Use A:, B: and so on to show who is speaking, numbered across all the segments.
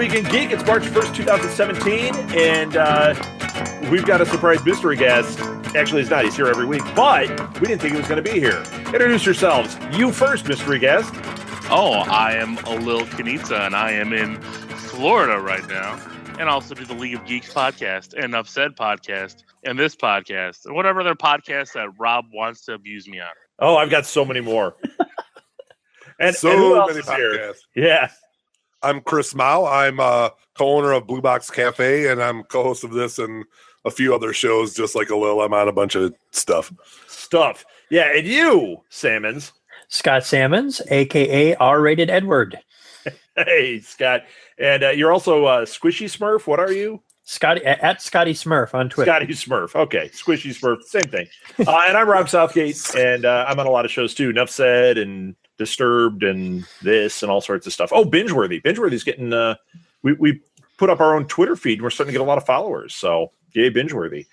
A: Week in Geek. It's March 1st, 2017, and we've got a surprise mystery guest. Actually, he's not. He's here every week, but we didn't think he was going to be here. Introduce yourselves. You first, mystery guest.
B: Oh, I am Lil Kanitsa, and I am in Florida right now, and also do the League of Geeks podcast, and Enough Said podcast, and this podcast, and whatever other podcast that Rob wants to abuse me on.
A: Oh, I've got so many more. and
C: so
A: who else
C: many
A: is here?
C: podcasts.
A: Yeah.
C: I'm Chris Mao. I'm co-owner of Blue Box Cafe, and I'm co-host of this and a few other shows, just like Lil. I'm on a bunch of stuff.
A: Yeah, and you, Sammons.
D: Scott Sammons, a.k.a. R-Rated Edward.
A: Hey, Scott. And you're also Squishy Smurf. What are you?
D: Scotty at Scotty Smurf on Twitter.
A: Scotty Smurf. Okay. Squishy Smurf. Same thing. And I'm Rob Southgate, and I'm on a lot of shows too. Enough Said and Disturbed and this and all sorts of stuff. Oh, Bingeworthy. Bingeworthy's getting we put up our own Twitter feed and we're starting to get a lot of followers. So yay, Bingeworthy.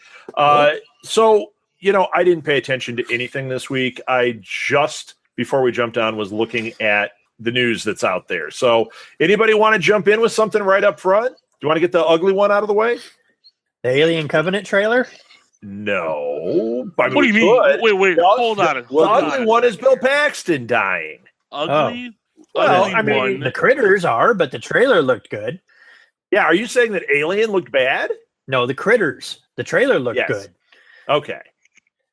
A: So, I didn't pay attention to anything this week. I just, before we jumped on, was looking at the news that's out there. So anybody want to jump in with something right up front? Do you want to get the ugly one out of the way?
D: The Alien Covenant trailer?
A: No.
B: What do you mean? Wait, hold on.
A: The ugly one is Bill Paxton dying.
B: Ugly?
A: Well,
B: Ugly
A: I mean,
B: one.
D: The critters are, but the trailer looked good.
A: Yeah, are you saying that Alien looked bad?
D: No, the critters. The trailer looked
A: Yes.
D: good.
A: Okay.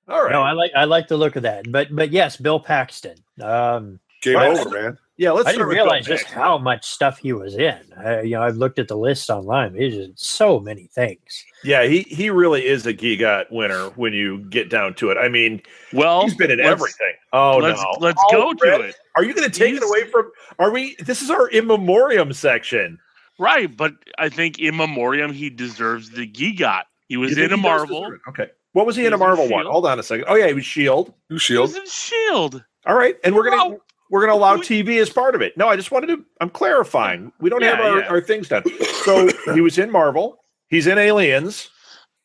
A: All right.
D: No, I like the look of that. But yes, Bill Paxton.
C: Game
A: Right.
C: over, man.
A: Yeah, let's
D: I
A: start
D: didn't
A: with
D: realize
A: Bill
D: just
A: Paxton.
D: how much stuff he was in. I've looked at the list online. There's just so many things.
A: Yeah, he really is a GIGOT winner when you get down to it. I mean,
B: Well,
A: he's been in
B: let's-
A: everything. Oh,
B: let's
A: no.
B: let's
A: Oh,
B: go to
A: Brett,
B: it.
A: Are you going to take it away from... This is our in memoriam section.
B: Right, but I think in memoriam he deserves the GIGOT. He was
A: You think
B: in a
A: he does
B: Marvel.
A: deserve it? Okay. What was he in a
B: He was in
A: Marvel one?
B: S.H.I.E.L.D.
A: Hold on a second. Oh, yeah, he was S.H.I.E.L.D.
C: Who
B: He
C: Shield?
B: was in Shield.
A: All right, and we're gonna allow
B: we-
A: TV as part of it. No, I just wanted to. I'm clarifying. We don't have
B: Yeah.
A: our things done. So he was in Marvel. He's in Aliens,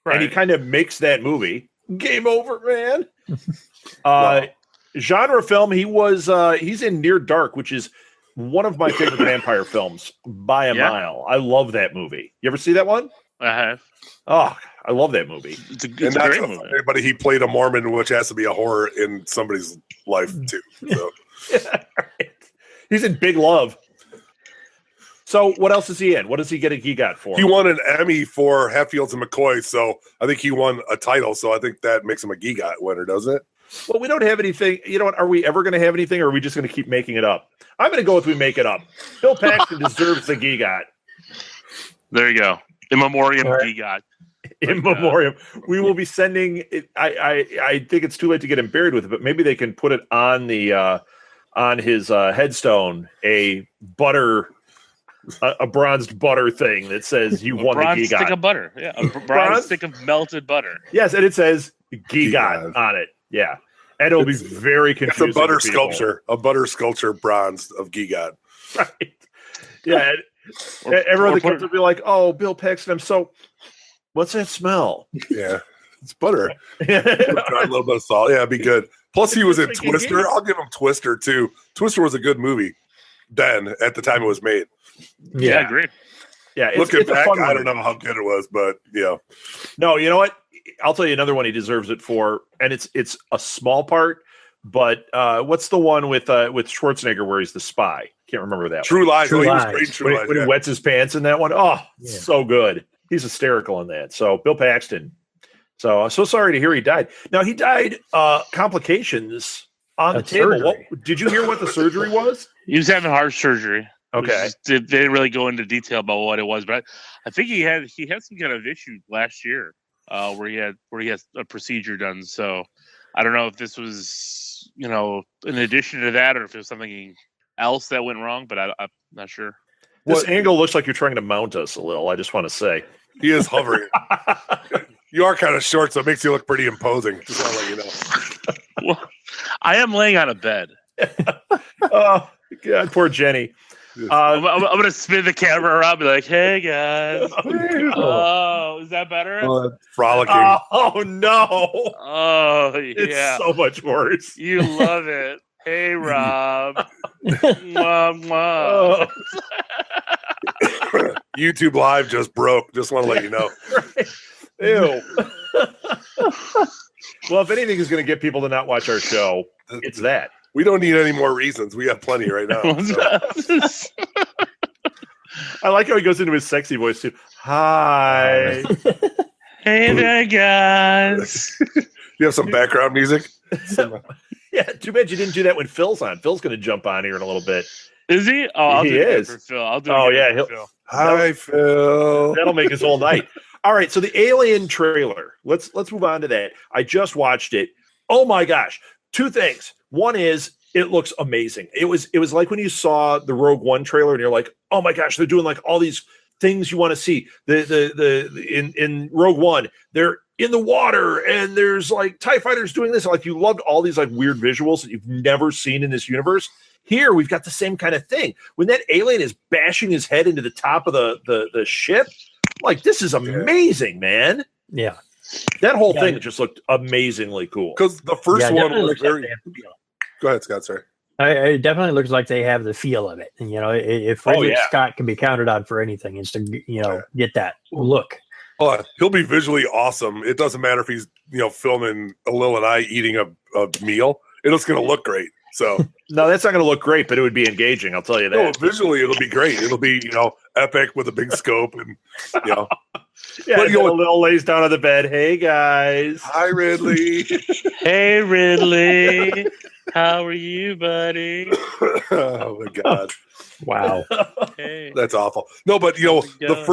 A: and he
B: Right.
A: kind of makes that movie. Game over, man.
C: Wow.
A: Genre film. He's in Near Dark, which is one of my favorite vampire films by a
B: Yeah.
A: mile. I love that movie. You ever see that one?
B: I have.
A: Oh, I love that movie.
B: It's a
C: And not
B: great
C: to
B: movie.
C: everybody, he played a Mormon, which has to be a horror in somebody's life too. So
A: He's in Big Love. So what else is he in? What does he get a GIGOT for?
C: he won an Emmy for Hatfields and McCoy, so I think he won a title. So I think that makes him a GIGOT winner, doesn't it?
A: Well, we don't have anything. You know what? Are we ever going to have anything, or are we just going to keep making it up? I'm going to go with we make it up. Bill Paxton deserves the GIGOT
B: There you go. In memoriam
D: All right.
B: GIGOT.
A: in memoriam. We will be sending. I think it's too late to get him buried with it, but maybe they can put it on the on his headstone, a bronzed butter thing that says you won the
B: Bronze stick
A: GIGOT.
B: of butter. Yeah, a
A: Bronze?
B: bronze stick of melted butter.
A: Yes, and it says GIGOT
C: GIGOT.
A: on it. Yeah, and it'll be very
C: It's
A: confusing.
C: a butter
A: to people.
C: sculpture, bronze of GIGOT.
A: Right. Yeah. Everyone that comes to be like, "Oh, Bill Paxton, I'm so." What's that smell?
C: Yeah, it's butter.
A: yeah,
C: A little bit of salt. Yeah, it'd be good. Plus, he was in
A: It's like a
C: Twister.
A: game.
C: I'll give him Twister too. Twister was a good movie then at the time it was made.
B: Yeah, great.
A: It's,
C: Looking
A: it's a
C: back,
A: fun
C: I
A: one.
C: don't know how good it was, but yeah.
A: No, you know what? I'll tell you another one he deserves it for, and it's a small part. But what's the one with Schwarzenegger where he's the spy? Can't remember that.
C: True Lies.
D: True
C: Oh, he was
D: Lies.
C: great in True
A: When,
C: Lies.
A: when he
C: yeah.
A: wets his pants in that one. Oh,
D: Yeah.
A: so good. He's hysterical in that. So Bill Paxton. So I'm so sorry to hear he died. Now he died complications on the
D: Of
A: table.
D: surgery.
A: What, did you hear what the surgery was?
B: He was having heart surgery.
A: Okay.
B: They didn't really go into detail about what it was, but I think he had some kind of issue last year where he had a procedure done. So I don't know if this was in addition to that or if it was something else that went wrong, but I'm not sure.
A: This angle looks like you're trying to mount us a little. I just want to say.
C: He is hovering. You are kind of short, so it makes you look pretty imposing. Just want to let you know.
B: Well, I am laying on a bed.
A: Oh, God, poor Jenny.
B: I'm going to spin the camera around and be like, hey, guys. Oh, is that better?
C: Frolicking.
A: Oh, no.
B: Oh,
A: It's
B: yeah.
A: so much worse.
B: You love it. Hey, Rob. Mwah, mwah.
A: Oh.
C: YouTube Live just broke. Just want to let you know.
A: Ew. Well, if anything is going to get people to not watch our show, it's that.
C: We don't need any more reasons. We have plenty right now. So.
A: I like how he goes into his sexy voice too. Hi.
B: Hey there, guys.
C: You have some background music?
A: Yeah, too bad you didn't do that when Phil's on. Phil's going to jump on here in a little bit.
B: Is he? Oh, I'll
A: He
B: do it
A: is.
B: for Phil. I'll do
A: Oh,
B: it
A: yeah,
B: for Phil.
C: Hi, Phil.
A: That'll make his whole night. All right, so the Alien trailer. Let's move on to that. I just watched it. Oh my gosh. Two things. One is it looks amazing. It was like when you saw the Rogue One trailer and you're like, "Oh my gosh, they're doing like all these things you want to see." In Rogue One, they're in the water and there's like TIE fighters doing this. Like you loved all these like weird visuals that you've never seen in this universe. Here we've got the same kind of thing. When that alien is bashing his head into the top of the ship, like this is amazing, man.
D: Yeah.
A: That whole thing just looked amazingly cool.
C: Because the first one was
D: looks like
C: very.
D: they have the feel.
C: Go ahead, Scott. Sorry.
D: It definitely looks like they have the feel of it. And, if Ridley Scott can be counted on for anything, it's to get that look.
C: Hold on. He'll be visually awesome. It doesn't matter if he's filming Lil and I eating a meal. It's going to look great. So
A: no, that's not going to look great, but it would be engaging. I'll tell you that.
C: No, visually it'll be great. It'll be epic with a big scope and
A: Yeah,
C: but,
A: Lil lays down on the bed. Hey guys.
C: Hi, Ridley.
B: Hey, Ridley. How are you, buddy?
C: Oh my god.
D: Wow.
B: Hey.
C: That's awful. No, but the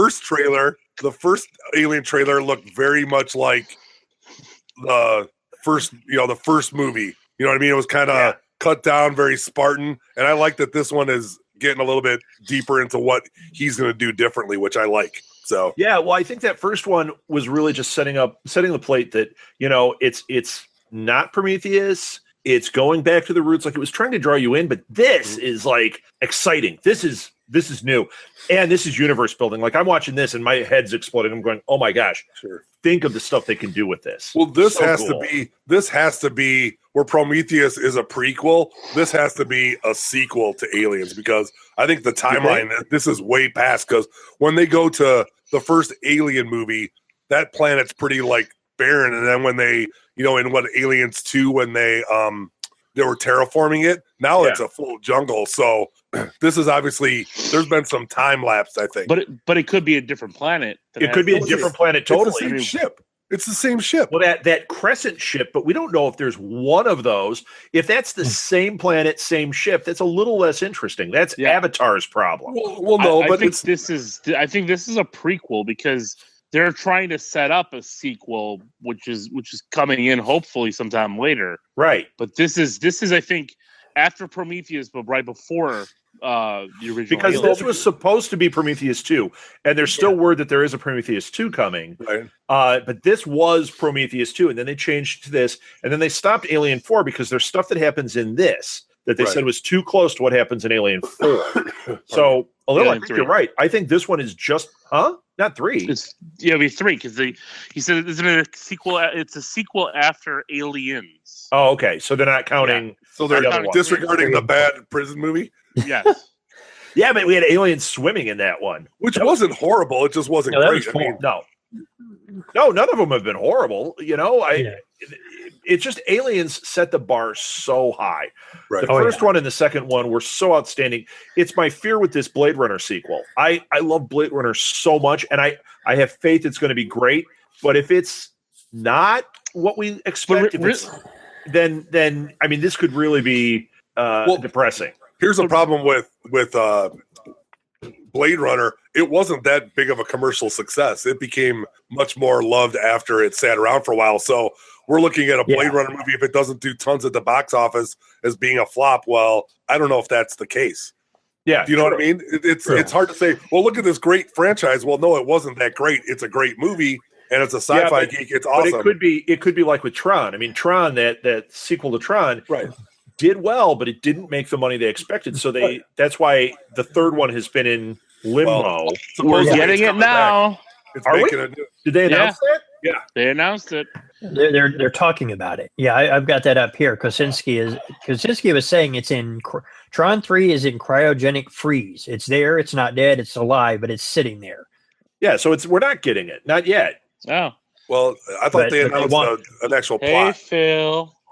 C: first Alien trailer looked very much like the first movie. You know what I mean? It was kind of cut down, very Spartan, and I like that this one is getting a little bit deeper into what he's going to do differently, which I like. So
A: yeah, well, I think that first one was really just setting the plate that it's not Prometheus. It's going back to the roots, like it was trying to draw you in, but this is like exciting. This is new, and this is universe building. Like I'm watching this, and my head's exploding. I'm going, oh my gosh!
C: Sure.
A: Think of the stuff they can do with this.
C: Well, this has to be where Prometheus is a prequel. This has to be a sequel to Aliens because I think the timeline this is way past. Because when they go to the first Alien movie, that planet's pretty like barren, and then when they in what Aliens 2 when they were terraforming it, now it's a full jungle. So this is obviously there's been some time lapse, I think.
B: But it could be a different planet.
A: It could be a different planet totally.
C: It's the same ship. It's the same ship.
A: Well, that crescent ship, but we don't know if there's one of those. If that's the same planet, same ship, that's a little less interesting. That's Avatar's problem.
C: Well, no,
B: I
C: but
B: think this is a prequel because they're trying to set up a sequel, which is coming in hopefully sometime later.
A: Right.
B: But this is I think after Prometheus, but right before the original.
A: Because
B: Alien.
A: this was supposed to be Prometheus 2, and there's still word that there is a Prometheus 2 coming.
C: Right.
A: But this was Prometheus 2, and then they changed to this, and then they stopped Alien 4 because there's stuff that happens in this that they said was too close to what happens in Alien 4. So, I think you're right. I think this one is just, not 3.
B: It'll be 3 because he said isn't it a sequel? It's a sequel after Aliens.
A: Oh, okay. So they're not counting.
C: Yeah. So they're disregarding the bad prison movie.
B: Yes.
A: Yeah, but we had aliens swimming in that one,
C: which wasn't horrible. It just wasn't great.
A: No, none of them have been horrible. It's just Aliens set the bar so high.
C: Right.
A: The first one and the second one were so outstanding. It's my fear with this Blade Runner sequel. I love Blade Runner so much, and I have faith it's going to be great. But if it's not what we expect, then I mean, this could really be depressing.
C: Here's a problem with Blade Runner. It wasn't that big of a commercial success. It became much more loved after it sat around for a while. So we're looking at a Blade Runner movie, if it doesn't do tons at the box office, as being a flop. Well, I don't know if that's the case.
A: Yeah.
C: Do you know what I mean? It's hard to say, well, look at this great franchise. Well, no, it wasn't that great. It's a great movie, and it's a sci-fi geek. It's awesome.
A: But it could be like with Tron. I mean, Tron, that sequel to Tron, did well, but it didn't make the money they expected. So that's why the third one has been in limbo.
B: Well, we're getting it now.
C: It's making
A: Did they announce that?
B: Yeah, they announced it.
D: They're talking about it. Yeah, I've got that up here. Kosinski was saying it's in Tron 3 is in cryogenic freeze. It's there. It's not dead. It's alive, but it's sitting there.
A: Yeah, so we're not getting it, not yet.
B: Oh,
C: Well, I thought they announced an actual plot.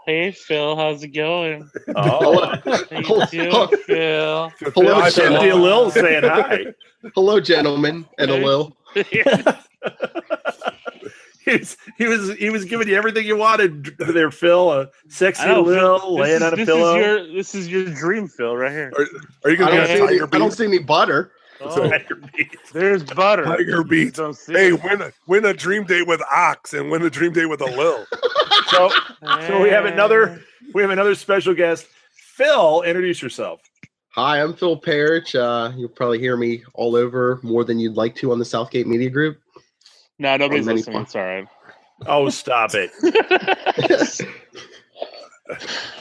B: Hey Phil, how's it going?
A: Oh,
B: How you doing, Phil?
E: Hello,
A: Cynthia Lil saying hi.
E: Hello, gentlemen, and a Lil.
A: He was giving you everything you wanted there, Phil. A sexy Lil laying on a pillow.
B: This is your dream, Phil, right here.
C: Are you going to get Tiger Beat?
E: I don't see any butter.
B: Oh, there's butter.
C: Tiger Beat. Hey, win a dream date with Ox and win a dream date with a Lil.
A: So we have another special guest. Phil, introduce yourself.
E: Hi, I'm Phil Parrish. You'll probably hear me all over more than you'd like to on the Southgate Media Group.
B: No, nobody's listening. It's all right.
A: Oh, stop it.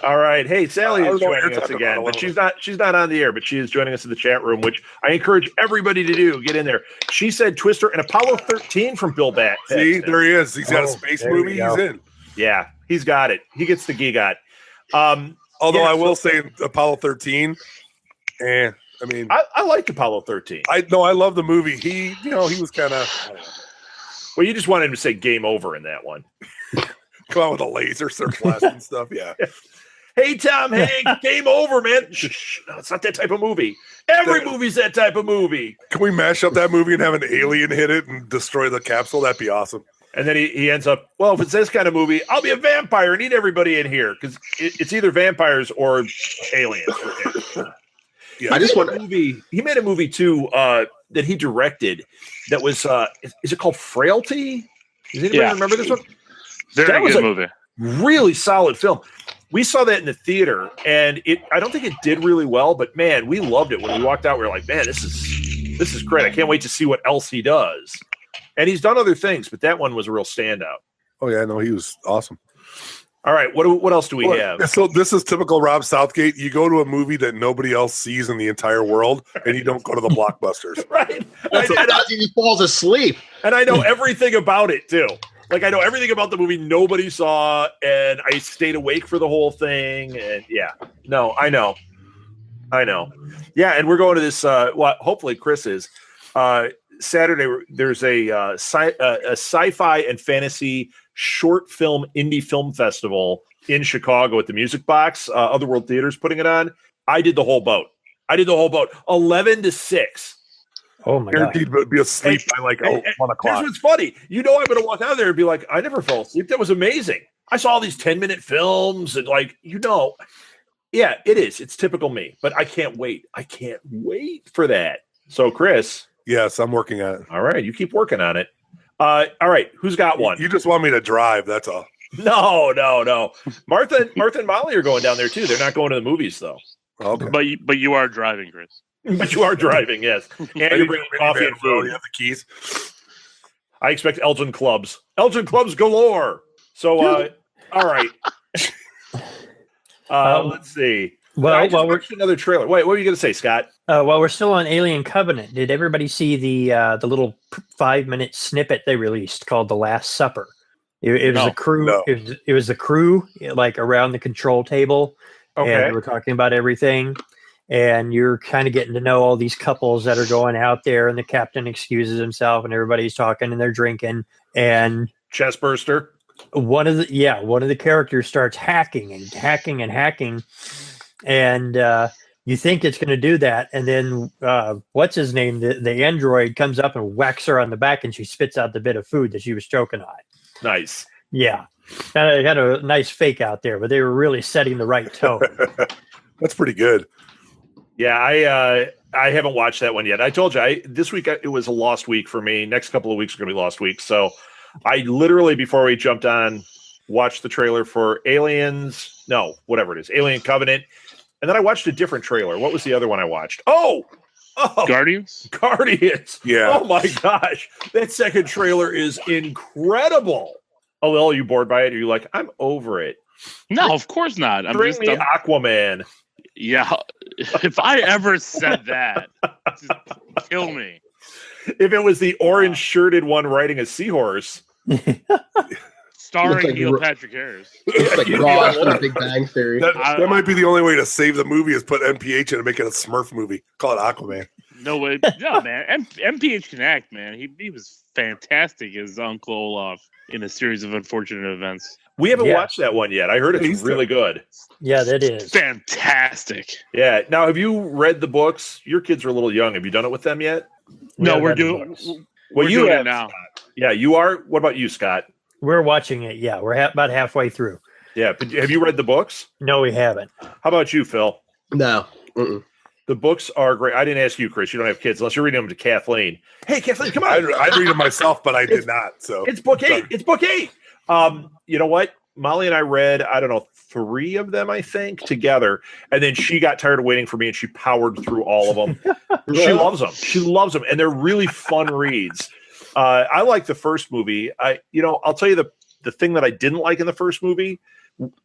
A: All right. Hey, Sally is joining us again, but she's not on the air, but she is joining us in the chat room, which I encourage everybody to do. Get in there. She said Twister and Apollo 13 from Bill Bat.
C: See, there he is. He's got a space movie. He's in.
A: Yeah, he's got it. He gets the gigot.
C: Although I will say Apollo 13, I mean,
A: I like Apollo 13.
C: I love the movie. He was kind of.
A: Well, you just wanted him to say game over in that one.
C: Come on with a laser, search blast and stuff. Yeah.
A: Hey, Tom Hanks, game over, man. Shh, no, it's not that type of movie. Every movie's that type of movie.
C: Can we mash up that movie and have an alien hit it and destroy the capsule? That'd be awesome.
A: And then he ends up, well, if it's this kind of movie, I'll be a vampire and eat everybody in here because it's either vampires or aliens.
E: Yeah.
A: He made a movie too that he directed that was is it called Frailty? Does anybody remember this one?
B: Very good movie.
A: Really solid film. We saw that in the theater, and I don't think it did really well, but man, we loved it. When we walked out, we were like, man, this is great. I can't wait to see what else he does. And he's done other things, but that one was a real standout.
C: Oh yeah, no, he was awesome.
A: All right, what else do we have?
C: So this is typical Rob Southgate. You go to a movie that nobody else sees in the entire world, and you don't go to the blockbusters.
A: Right.
E: He just falls asleep.
A: And I know everything about it too. Like I know everything about the movie nobody saw, and I stayed awake for the whole thing. And I know. Yeah, and we're going to this. Hopefully Chris is Saturday. There's a sci-fi and fantasy short film indie film festival in Chicago at the Music Box. Otherworld Theater's putting it on. I did the whole boat. 11 to 6.
D: Oh my god!
C: Guaranteed to be asleep by 1 o'clock.
A: Here's what's funny. I'm going to walk out there and be like, I never fell asleep. That was amazing. I saw all these 10-minute films and yeah, it is. It's typical me, but I can't wait. I can't wait for that. So, Chris.
C: Yes, I'm working on it.
A: All right, you keep working on it. All right, who's got one?
C: You just want me to drive. That's all.
A: No. Martha and Molly are going down there too. They're not going to the movies though.
C: Okay.
B: But you are driving, Chris.
A: But you are driving, yes. And you're bringing coffee and food.
C: You have the keys.
A: I expect Elgin clubs galore. So, all right. Let's see.
D: Well,
A: we're another trailer. Wait, what were you going to say, Scott?
D: While we're still on Alien Covenant, did everybody see the little 5-minute snippet they released called "The Last Supper"? It was the crew. No. It was the crew like around the control table, and they were talking about everything. And you're kind of getting to know all these couples that are going out there, and the captain excuses himself, and everybody's talking and they're drinking. And
A: chest burster.
D: One of the characters starts hacking, and you think it's going to do that, and then what's his name? The android comes up and whacks her on the back, and she spits out the bit of food that she was choking on.
A: Nice.
D: Yeah, had a nice fake out there, but they were really setting the right tone.
C: That's pretty good.
A: Yeah, I haven't watched that one yet. I told you this week it was a lost week for me. Next couple of weeks are going to be lost weeks. So I literally, before we jumped on, watched the trailer for Alien Covenant, and then I watched a different trailer. What was the other one I watched? Oh,
B: Guardians.
C: Yeah.
A: Oh my gosh, that second trailer is incredible. Oh, are you bored by it? Are you like, I'm over it?
B: No, of course not.
A: Bring me Aquaman.
B: Yeah, if I ever said that, just kill me.
A: If it was the orange-shirted one riding a seahorse.
B: starring
E: like
B: Neil Patrick Harris.
E: It's like Ross from The Big Bang Theory.
C: That might be the only way to save the movie is put NPH in and make it a Smurf movie. Call it Aquaman.
B: No way, no man. MPH can act, man. He was fantastic as Uncle Olaf in a series of unfortunate events.
A: We haven't watched that one yet. I heard it's really good.
D: Yeah, that is
B: fantastic.
A: Yeah. Now, have you read the books? Your kids are a little young. Have you done it with them yet?
B: No, we're doing.
A: Well, you
B: doing
A: have
B: it now.
A: Scott. Yeah, you are. What about you, Scott?
D: We're watching it. Yeah, we're about halfway through.
A: Yeah, but have you read the books?
D: No, we haven't.
A: How about you, Phil?
E: No. Mm-mm.
A: The books are great. I didn't ask you, Chris. You don't have kids unless you're reading them to Kathleen. Hey, Kathleen, come on.
C: I'd read it myself, but I did not. So
A: It's book 8. It's book 8. You know what? Molly and I read, I don't know, 3 of them, I think, together. And then she got tired of waiting for me and she powered through all of them. She loves them. She loves them. And they're really fun reads. I like the first movie. I'll tell you the thing that I didn't like in the first movie.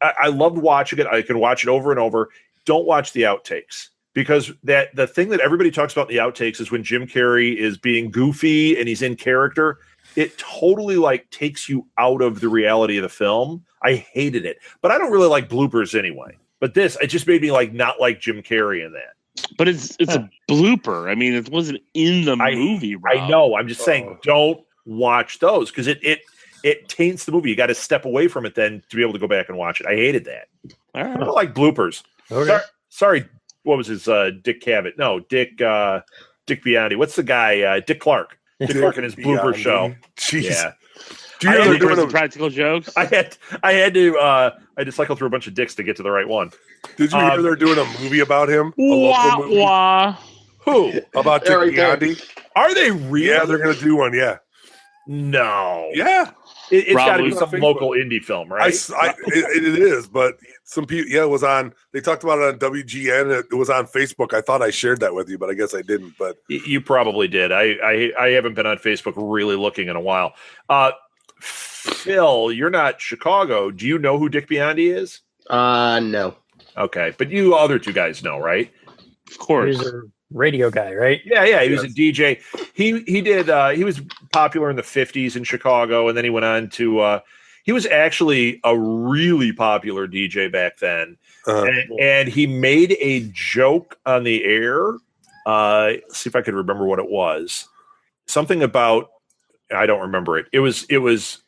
A: I loved watching it. I could watch it over and over. Don't watch the outtakes. Because the thing that everybody talks about in the outtakes is when Jim Carrey is being goofy and he's in character, it totally takes you out of the reality of the film. I hated it, but I don't really like bloopers anyway. But it just made me not like Jim Carrey in that.
B: But it's a blooper. I mean, it wasn't in the movie. Rob.
A: I know. I'm just saying, don't watch those because it taints the movie. You got to step away from it then to be able to go back and watch it. I hated that.
B: All right.
A: I don't like bloopers.
D: Okay.
A: Sorry. What was his Dick Cavett? No, Dick Biondi. What's the guy? Dick Clark. Dick Clark in his blooper show.
C: Jeez.
A: Yeah.
C: Do you know they're doing
B: some practical jokes?
A: I had to cycle through a bunch of dicks to get to the right one.
C: Did you hear they're doing a movie about him? A local movie?
A: Who?
C: About Dick Biondi?
A: Are they real?
C: Yeah, they're going to do one, yeah.
A: No.
C: Yeah.
A: It's got to be
C: Probably.
A: some local indie film, right?
C: It is, but some people, it was on, they talked about it on WGN. It was on Facebook. I thought I shared that with you, but I guess I didn't. But
A: You probably did. I haven't been on Facebook really looking in a while. Phil, you're not Chicago. Do you know who Dick Biondi is?
E: No.
A: Okay, but you other two guys know, right?
B: Of course.
D: He's a radio guy, right?
A: Yeah. He was a DJ. He was popular in the 50s in Chicago, and then he went on to. He was actually a really popular DJ back then, and he made a joke on the air. See if I could remember what it was. Something about I don't remember it. It was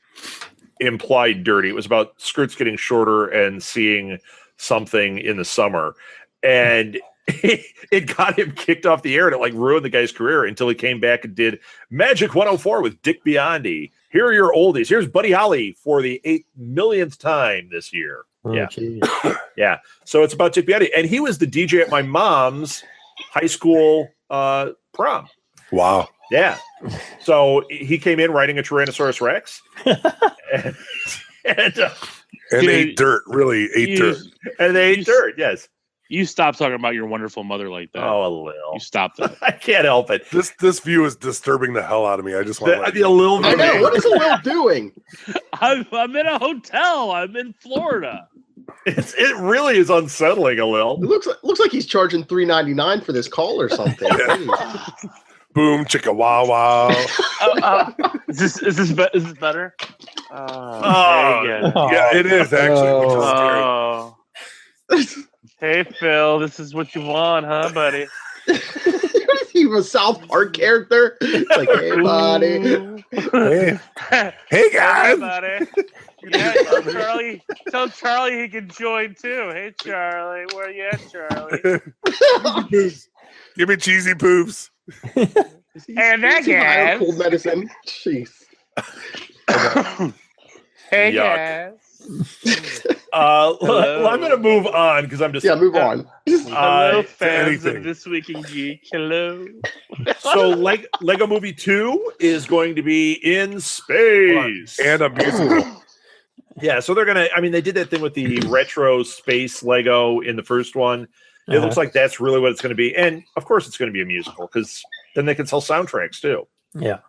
A: implied dirty. It was about skirts getting shorter and seeing something in the summer, and it got him kicked off the air, and it ruined the guy's career until he came back and did Magic 104 with Dick Biondi. Here are your oldies. Here's Buddy Holly for the 8 millionth time this year.
D: Oh,
A: Yeah. So it's about Dick Biondi, and he was the DJ at my mom's high school prom.
C: wow.
A: Yeah. So he came in riding a Tyrannosaurus Rex, and
C: ate dirt. Really ate dirt.
A: And they ate dirt. Yes.
B: You stop talking about your wonderful mother like that.
A: Oh, a little.
B: You stop that.
A: I can't help it.
C: This view is disturbing the hell out of me. I just want
A: The little.
E: I know. What is Will doing?
B: I'm in a hotel. I'm in Florida.
A: It really is unsettling, a little.
E: It looks like he's charging $3.99 for this call or something.
C: boom chicka wow wow.
B: Is this better?
C: Yeah, it is actually. Which is scary.
B: Hey Phil, this is what you want, huh, buddy?
E: He was a South Park character. It's like, hey, buddy.
C: Hey guys.
B: Hey, buddy. Yeah, tell Charlie he can join too. Hey Charlie, where you at, Charlie?
C: Give me cheesy poops.
B: And that guy.
E: Cold medicine. Jeez.
B: Hey
A: Yuck.
B: guys.
A: I'm going to move on because I'm just.
E: Yeah, move on.
B: Hello, fans
C: anything.
B: of This Week in Geek. Hello.
A: So Lego Movie 2 is going to be in space.
C: And a musical.
A: Yeah, so they're going to, they did that thing with the retro space Lego in the first one. It looks like that's really what it's going to be. And of course it's going to be a musical because then they can sell soundtracks too.
D: Yeah.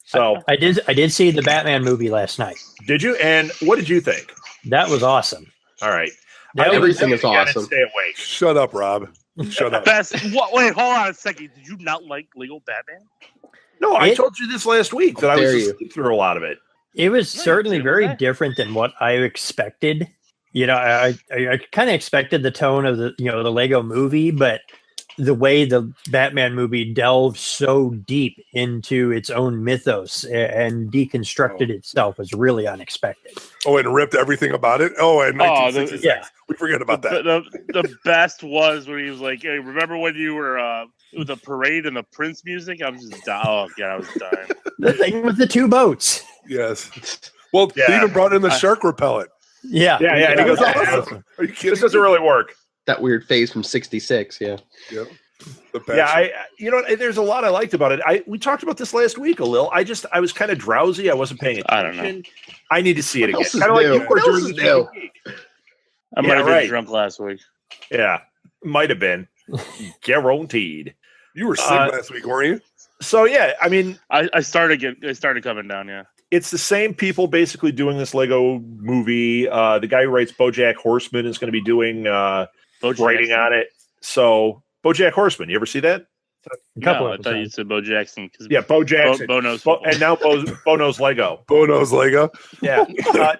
A: So
D: I did see the Batman movie last night.
A: Did you? And what did you think?
D: That was awesome.
A: All right.
E: Everything is awesome.
A: Stay awake.
C: Shut up, Rob. Shut up.
B: Wait, hold on a second. Did you not like Lego Batman?
A: No, I told you this last week that I was
E: Dare you.
A: asleep through a lot of it.
D: It was
B: Nice,
D: certainly
B: was
D: very
B: that?
D: different than what I expected. You know, I kind of expected the tone of the Lego movie, but the way the Batman movie delved so deep into its own mythos and deconstructed itself was really unexpected.
C: Oh, and ripped everything about it. Oh, and 1966.
D: yeah.
C: We forget about that.
B: The best was when he was like, "Hey, remember when you were with the parade and the Prince music?" I was just I was dying.
D: The thing with the two boats.
C: Yes. Well,
A: Yeah.
C: they even brought in the shark repellent.
D: Yeah.
A: Yeah, and he
C: That
A: goes,
C: was
A: "Yeah,
C: awesome. Are you kidding?
A: this doesn't really work."
E: That weird phase from '66. Yeah.
C: Yep.
A: Yeah, there's a lot I liked about it. We talked about this last week a little. I was kind of drowsy. I wasn't paying attention.
B: I don't know.
A: I need to see it again.
E: else is
A: Kind of like
E: new?
A: you were
E: What else
A: during
E: is
A: the
E: new?
A: week.
B: I might
A: Yeah,
B: have been
A: right.
B: drunk last week.
A: Yeah, might have been guaranteed.
C: You were sick last week, weren't you?
A: So yeah, I mean,
B: I started coming down. Yeah.
A: it's the same people basically doing this Lego movie. The guy who writes BoJack Horseman is going to be doing
B: Bo
A: writing
B: Jackson?
A: on it. So BoJack Horseman, you ever see that?
D: A couple
B: No, I thought you
D: episodes.
B: said Bo Jackson because
A: Yeah, Bo Jackson.
B: Bo knows
A: Bo,
B: football.
A: and now Bo knows Lego.
C: Bono's Lego.
A: Yeah,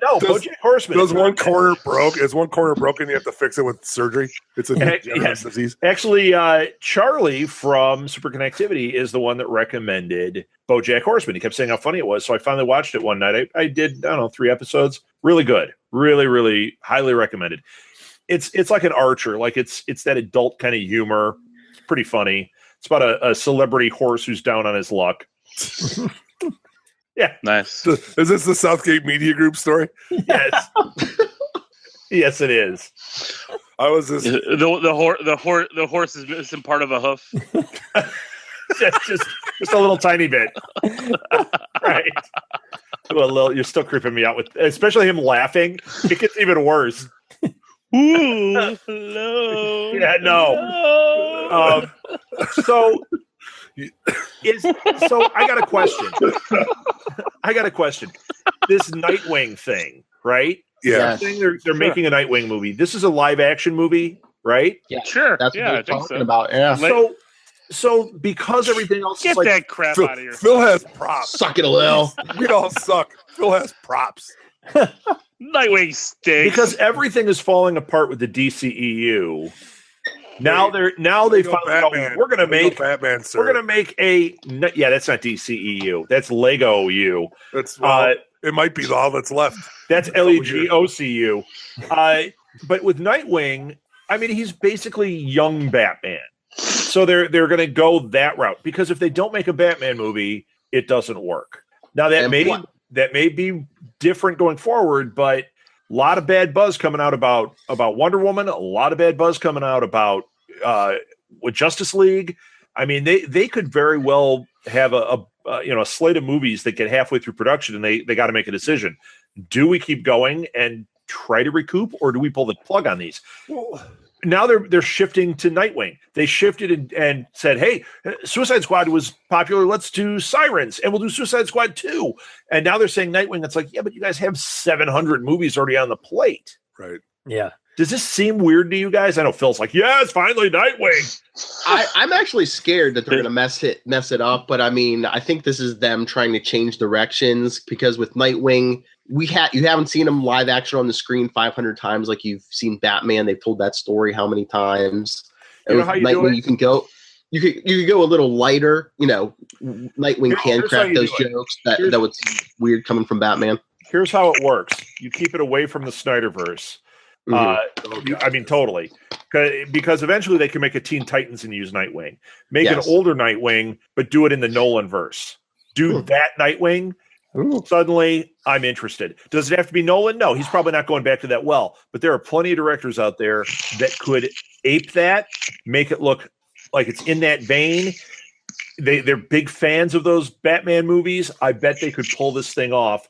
A: no,
C: Does-
A: BoJack Horseman.
C: Does one corner broke? Is one corner broken? You have to fix it with surgery. It's a degenerative
A: Yes.
C: disease.
A: Actually, Charlie from Super Connectivity is the one that recommended BoJack Horseman. He kept saying how funny it was, so I finally watched it one night. I did, I don't know, 3 episodes. Really good. Really, really highly recommended. It's like an Archer. Like it's that adult kind of humor. It's pretty funny. It's about a celebrity horse who's down on his luck.
B: Nice.
C: Is this the Southgate Media Group story?
A: Yes, yes, it is.
C: I was just
B: The horse is missing part of a hoof.
A: just a little tiny bit, right? You're still creeping me out with, especially him laughing. It gets even worse.
B: Ooh, hello.
A: Yeah, no. So I got a question. This Nightwing thing, right?
C: yeah.
E: Yes.
A: They're making a Nightwing movie. This is a live action movie, right?
E: Yeah.
B: Sure.
E: That's what
B: yeah,
E: we're
B: I think
E: talking
B: so.
E: about. Yeah.
A: So because everything else
B: Get
A: is like,
B: that crap out of here.
C: Phil has props.
E: Suck it a little.
C: We all suck. Phil has props.
B: Nightwing stinks.
A: because everything is falling apart with the DCEU. Now they finally go, we're gonna make
C: Batman. Sir.
A: we're gonna make yeah, that's not DCEU. That's Lego U.
C: That's it might be all that's left.
A: That's LEGOCU. But with Nightwing, I mean, he's basically young Batman. So they're going to go that route because if they don't make a Batman movie, it doesn't work. Now that may be different going forward, but a lot of bad buzz coming out about Wonder Woman. A lot of bad buzz coming out about with Justice League. I mean, they could very well have a slate of movies that get halfway through production and they got to make a decision. Do we keep going and try to recoup, or do we pull the plug on these? Now they're shifting to Nightwing. They shifted and said, "Hey, Suicide Squad was popular. Let's do Sirens, and we'll do Suicide Squad 2." And now they're saying Nightwing. It's like, yeah, but you guys have 700 movies already on the plate.
C: Right.
D: Yeah.
A: Does this seem weird to you guys? I know Phil's like, "Yeah, it's finally Nightwing."
E: I'm actually scared that they're going to mess it up, but I mean, I think this is them trying to change directions because with Nightwing, you haven't seen him live action on the screen 500 times like you've seen Batman. They've told that story how many times?
A: You know how you do it?
E: You can go a little lighter. You know, Nightwing can
A: here's how
E: crack
A: you
E: those
A: do it.
E: jokes that would seem weird coming from Batman.
A: Here's how it works: you keep it away from the Snyderverse. I mean, totally, because eventually they can make a Teen Titans and use Nightwing. Make an older Nightwing, but do it in the Nolan verse. Do that Nightwing. Suddenly, I'm interested. Does it have to be Nolan? No, he's probably not going back to that well. But there are plenty of directors out there that could ape that, make it look like it's in that vein. They're big fans of those Batman movies. I bet they could pull this thing off.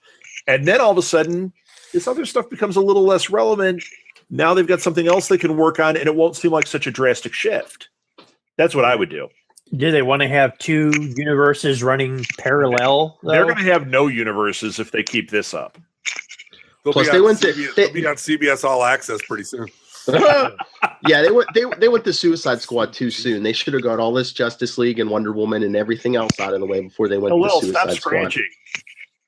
A: And then all of a sudden, this other stuff becomes a little less relevant. Now they've got something else they can work on, and it won't seem like such a drastic shift. That's what I would do.
D: Do they want to have two universes running parallel, though?
A: They're going to have no universes if they keep this up.
E: Plus,
C: they'll be on CBS All Access pretty soon.
E: Yeah, they went to Suicide Squad too soon. They should have got all this Justice League and Wonder Woman and everything else out of the way before they went to Suicide Squad.
A: Stop scratching.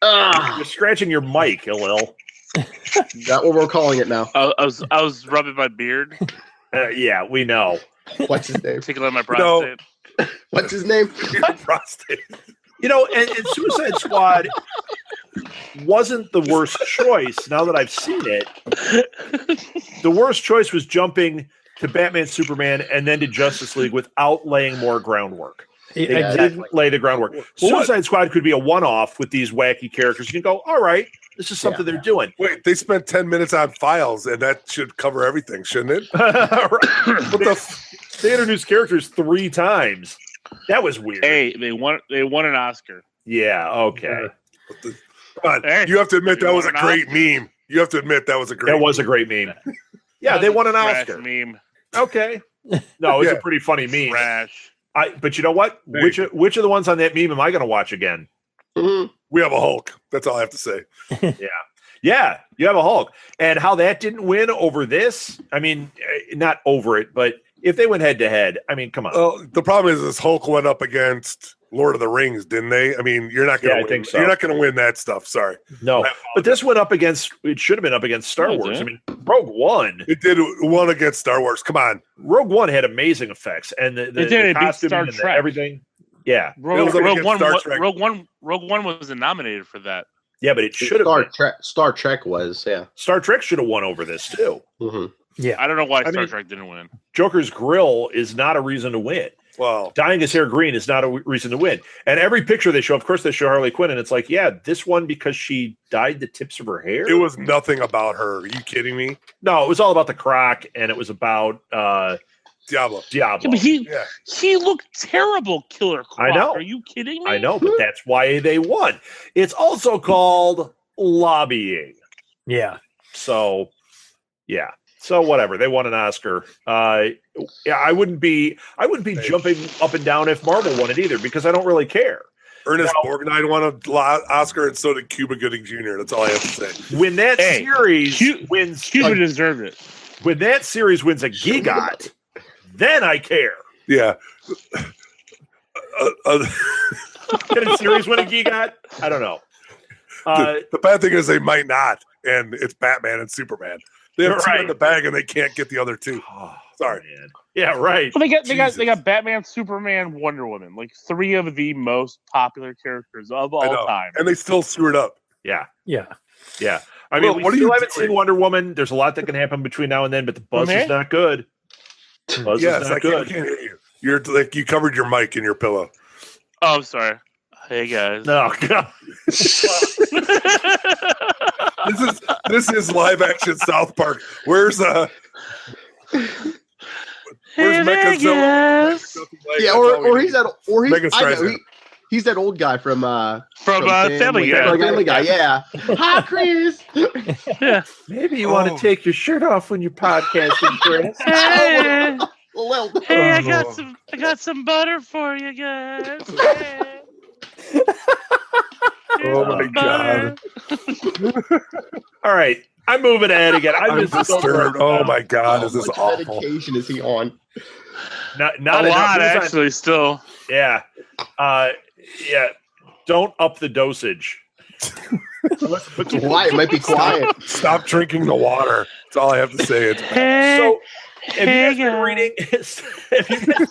A: You're scratching your mic, Hillel.
E: Is that what we're calling it now?
B: I was rubbing my beard,
A: Yeah, we know.
E: What's his name?
B: tickling my prostate.
E: What's his name?
C: Your prostate.
A: And Suicide Squad wasn't the worst choice. Now that I've seen it, the worst choice was jumping to Batman, Superman, and then to Justice League without laying more groundwork. They didn't lay the groundwork. Suicide Squad could be a one-off with these wacky characters. You can go, all right, this is something they're doing.
C: Wait, they spent 10 minutes on files, and that should cover everything, shouldn't it?
A: They introduced characters 3 times. That was weird.
B: Hey, they won an Oscar.
A: Yeah, okay.
C: Come on,
B: Hey,
C: you have to admit that was a
B: won an
C: great meme. You have to admit that was a great
A: That was a great meme. Yeah, they won an
B: Trash
A: Oscar.
B: meme.
A: Okay. No, it's a pretty funny meme.
B: Trash.
A: But you know what? Which of the ones on that meme am I going to watch again?
E: Mhm.
C: We have a Hulk. That's all I have to say.
A: Yeah, you have a Hulk. And how that didn't win over this, I mean, not over it, but if they went head to head, I mean, come on.
C: Well, the problem is this Hulk went up against Lord of the Rings, didn't they? I mean, you're not going to
A: I
C: win.
A: think so.
C: You're not going to win that stuff. Sorry.
A: No, but this went up against, it should have been up against Star
B: Yeah,
A: Wars.
B: dude.
A: I mean, Rogue One.
C: It did one against Star Wars. Come on.
A: Rogue One had amazing effects. And the
B: It did, it beat
A: costuming
B: Star
A: and the
B: Trek.
A: everything. Yeah.
B: Rogue
C: against Star Trek.
B: One wasn't nominated for that.
A: Yeah, but it should have been.
E: Star Trek was, yeah.
A: Star Trek should have won over this, too.
E: Mm-hmm.
B: I don't know why
A: I
B: Star
A: mean-
B: Trek didn't win.
A: Joker's grill is not a reason to win.
C: Well,
A: Dyeing his hair green is not a reason to win. And every picture they show, of course, they show Harley Quinn, and it's like, yeah, this one because she dyed the tips of her hair.
C: it was nothing about her. Are you kidding me?
A: No, it was all about the croc, and it was about
C: Diablo.
A: Diablo.
B: Yeah, but
C: Yeah.
B: he looked terrible, Killer Croc.
A: I know.
B: Are you kidding me?
A: I know, but that's why they won. It's also called lobbying.
D: Yeah.
A: So, yeah. So whatever, they won an Oscar. Yeah, I wouldn't be jumping up and down if Marvel won it either because I don't really care.
C: Ernest Borgnine won an Oscar, and so did Cuba Gooding Jr. That's all I have to say.
A: When that series wins,
B: Cuba deserved it.
A: when that series wins a GIGOT, then I care.
C: Yeah.
A: Can a series win a GIGOT? I don't know.
C: The bad thing is they might not, and it's Batman and Superman. They have two in the bag, and they can't get the other two. Sorry,
A: man. Yeah, right.
B: Well, they got Batman, Superman, Wonder Woman, like 3 of the most popular characters of all time,
C: and they still screwed up.
A: Yeah.
D: Yeah.
A: I mean,
C: Well,
A: we
C: what are
A: still
C: you
A: haven't
C: doing?
A: seen Wonder Woman. There's a lot that can happen between now and then, but the buzz is not good. Buzz
C: Yes,
A: is
C: I
A: not
C: can't
A: good.
C: hear you. You're like you covered your mic in your pillow.
B: Oh, I'm sorry. Hey guys.
A: No, God.
C: This is live action South Park. Where's Mechagodzilla?
E: Yeah, or he's
C: Megan
E: I know,
C: Streisand.
E: he's that old guy from
B: Family Guy.
E: Family Guy, yeah. Hi, Chris.
B: Yeah.
A: Maybe you want to take your shirt off when you're podcasting, Chris.
B: Hey,
E: Well,
B: hey, I got some butter for you guys. Hey.
C: Oh my God!
A: All right, I'm moving ahead again.
C: I'm
A: just so
C: disturbed. Oh my God! Is
E: how
C: this
E: much
C: awful?
E: medication is he on?
A: not
B: A
A: enough.
B: lot,
A: He's on-
B: actually, still.
A: Yeah. Yeah. Don't up the dosage.
E: Why? It might be quiet.
C: Stop drinking the water. That's all I have to say. It's
A: So, have you guys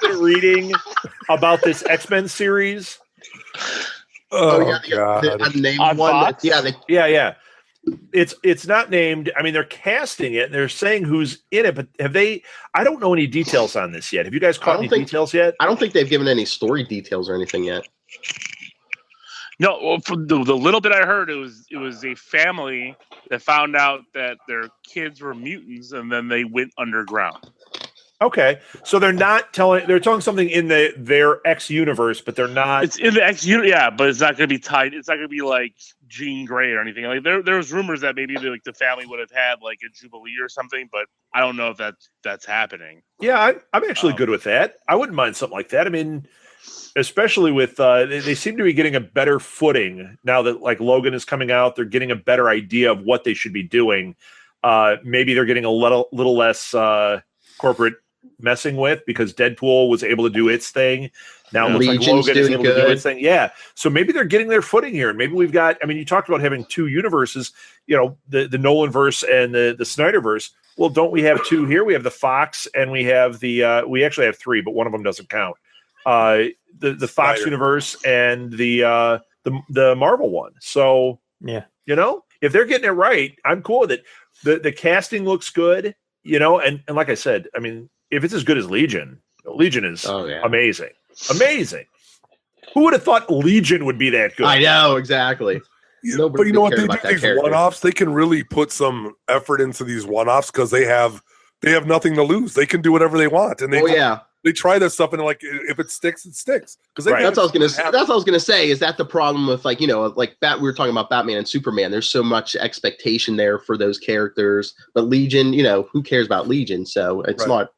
A: been reading about this X-Men series?
C: oh God!
E: The unnamed
B: On
E: one.
B: Fox?
A: Yeah. It's not named. I mean, they're casting it. And they're saying who's in it, but have they? I don't know any details on this yet. Have you guys caught any details yet?
E: I don't think they've given any story details or anything yet.
B: No, well, from the little bit I heard, it was a family that found out that their kids were mutants, and then they went underground.
A: Okay, so they're not telling. They're telling something in their X universe, but they're not.
B: It's in the X unit, yeah, but it's not going to be tied. It's not going to be like Jean Grey or anything. Like there was rumors that maybe the family would have had like a Jubilee or something, but I don't know if that's happening.
A: Yeah, I'm actually good with that. I wouldn't mind something like that. I mean, especially with they seem to be getting a better footing now that like Logan is coming out. They're getting a better idea of what they should be doing. Maybe they're getting a little less corporate messing with because Deadpool was able to do its thing. Now it looks like
E: Legion's
A: Logan is
E: doing
A: able to do
E: good.
A: its thing. Yeah. So maybe they're getting their footing here. Maybe we've got, I mean, you talked about having two universes, the Nolan verse and the Snyder verse. Well, don't we have two here? We have the Fox and we have we actually have three, but one of them doesn't count. The Fox
C: Snyder
A: universe and the Marvel one. So,
D: Yeah.
A: If they're getting it right, I'm cool with it. The casting looks good, and like I said, I mean, if it's as good as Legion is amazing. Amazing. Who would have thought Legion would be that good?
E: I know, exactly.
C: But you know what? They do these one-offs. They can really put some effort into these one-offs because they have nothing to lose. They can do whatever they want, and they try this stuff and like if it sticks, it sticks. Because
E: that's what I was gonna say. Is that the problem with we were talking about Batman and Superman? There's so much expectation there for those characters, but Legion, who cares about Legion? So it's not.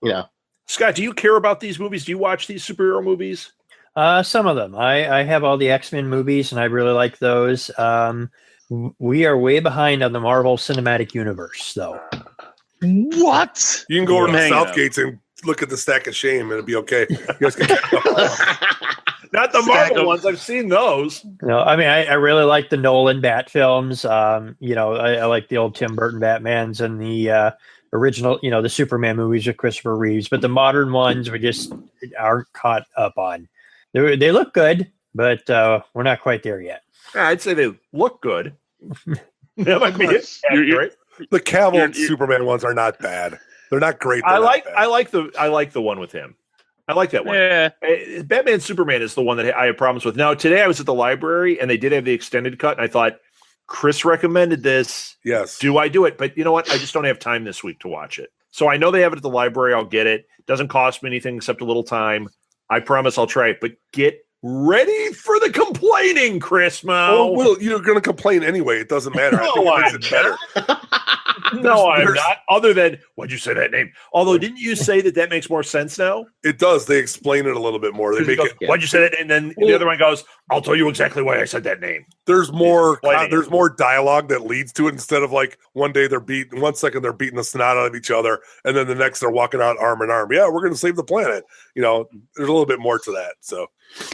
A: Scott, do you care about these movies? Do you watch these superhero movies?
D: Some of them. I have all the X-Men movies, and I really like those. We are way behind on the Marvel Cinematic Universe, though.
B: What?
C: You can go over to Southgate's and look at the stack of shame, and it'll be okay. You guys can
A: Not the Marvel ones. I've seen those.
D: No, I mean, I really like the Nolan Bat films. I like the old Tim Burton Batmans and the original, the Superman movies with Christopher Reeves. But the modern ones we just aren't caught up on. They look good, but we're not quite there yet.
A: I'd say they look good. That might be accurate.
C: The Cavill Superman ones are not bad. They're not great.
A: I like the one with him. I like that one.
B: Yeah.
A: Batman Superman is the one that I have problems with. Now, today I was at the library and they did have the extended cut, and I thought, Chris recommended this.
C: Yes.
A: Do I do it? But you know what? I just don't have time this week to watch it. So I know they have it at the library. I'll get it. Doesn't cost me anything except a little time. I promise I'll try it. But get ready for the complaining, Chris Mo.
C: Oh, well, you're going to complain anyway. It doesn't matter.
A: No,
C: I think it makes it better.
A: No, I'm not. Other than, why'd you say that name? Although, didn't you say that makes more sense now?
C: It does. They explain it a little bit more. They make it.
A: Why'd you say that? And then the other one goes, I'll tell you exactly why I said that name.
C: There's more. There's more dialogue that leads to it instead of like one day they're beating, 1 second they're beating the snot out of each other, and then the next they're walking out arm in arm. Yeah, we're going to save the planet. There's a little bit more to that. So.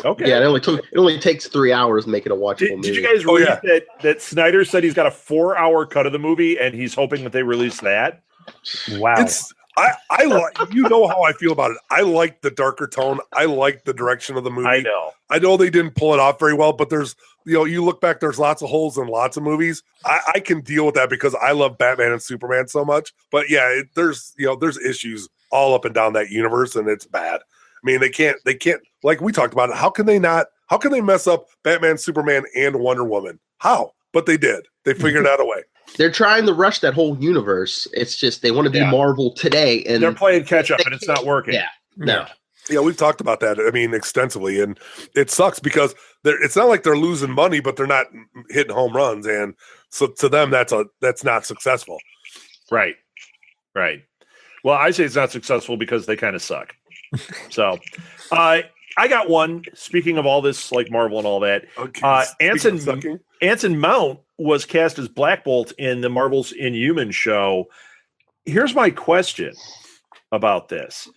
A: Okay.
E: Yeah, it only takes 3 hours to make it a watchable movie.
A: Did you guys read that Snyder said he's got a 4-hour cut of the movie and he's hoping that they release that?
D: Wow.
C: I like, how I feel about it. I like the darker tone. I like the direction of the movie. I know they didn't pull it off very well, but there's, you look back, there's lots of holes in lots of movies. I can deal with that because I love Batman and Superman so much. But yeah, there's issues all up and down that universe, and it's bad. I mean, they can't, like we talked about it. How can they mess up Batman, Superman, and Wonder Woman? How? But they did. They figured out a way.
E: They're trying to rush that whole universe. It's just they want to be Marvel today, and
A: they're playing catch up, and it's not working.
E: Yeah, no.
C: Yeah, we've talked about that. I mean, extensively, and it sucks because it's not like they're losing money, but they're not hitting home runs, and so to them, that's not successful.
A: Right. Well, I say it's not successful because they kind of suck. So, I got one. Speaking of all this, like Marvel and all that, Anson Mount was cast as Black Bolt in the Marvel's Inhuman show. Here's my question about this.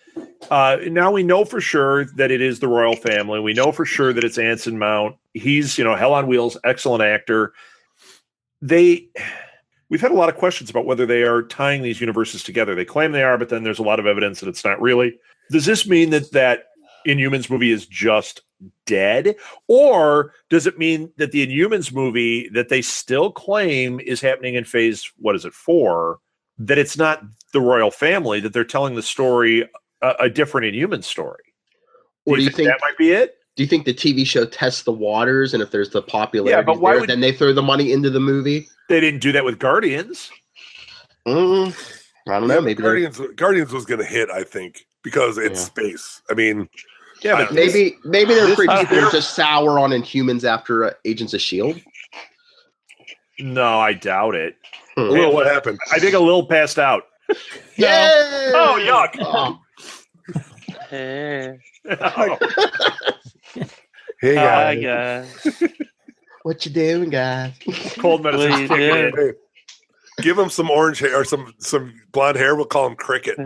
A: Now we know for sure that it is the royal family. We know for sure that it's Anson Mount. He's, hell on wheels, excellent actor. We've had a lot of questions about whether they are tying these universes together. They claim they are, but then there's a lot of evidence that it's not really. Does this mean that Inhumans movie is just dead? Or does it mean that the Inhumans movie that they still claim is happening in phase, 4, that it's not the royal family, that they're telling the story, a different Inhuman story?
E: Or do you think
A: that might be it?
E: Do you think the TV show tests the waters, and if there's the popularity then they throw the money into the movie?
A: They didn't do that with Guardians.
E: I don't know. Maybe
C: Guardians was going to hit, I think, because it's space. I mean,
A: but
E: maybe they're they're just sour on Inhumans after Agents of S.H.I.E.L.D.
A: No, I doubt it.
C: Well, what happened?
A: I think a little passed out.
E: Yeah.
A: Oh, yuck.
B: Hey.
C: Hey,
B: Hi,
C: guys.
B: guys.
E: What you doing, guys?
A: Cold medicine's kicking in.
C: Hey, give him some orange hair or some blonde hair. We'll call him Cricket.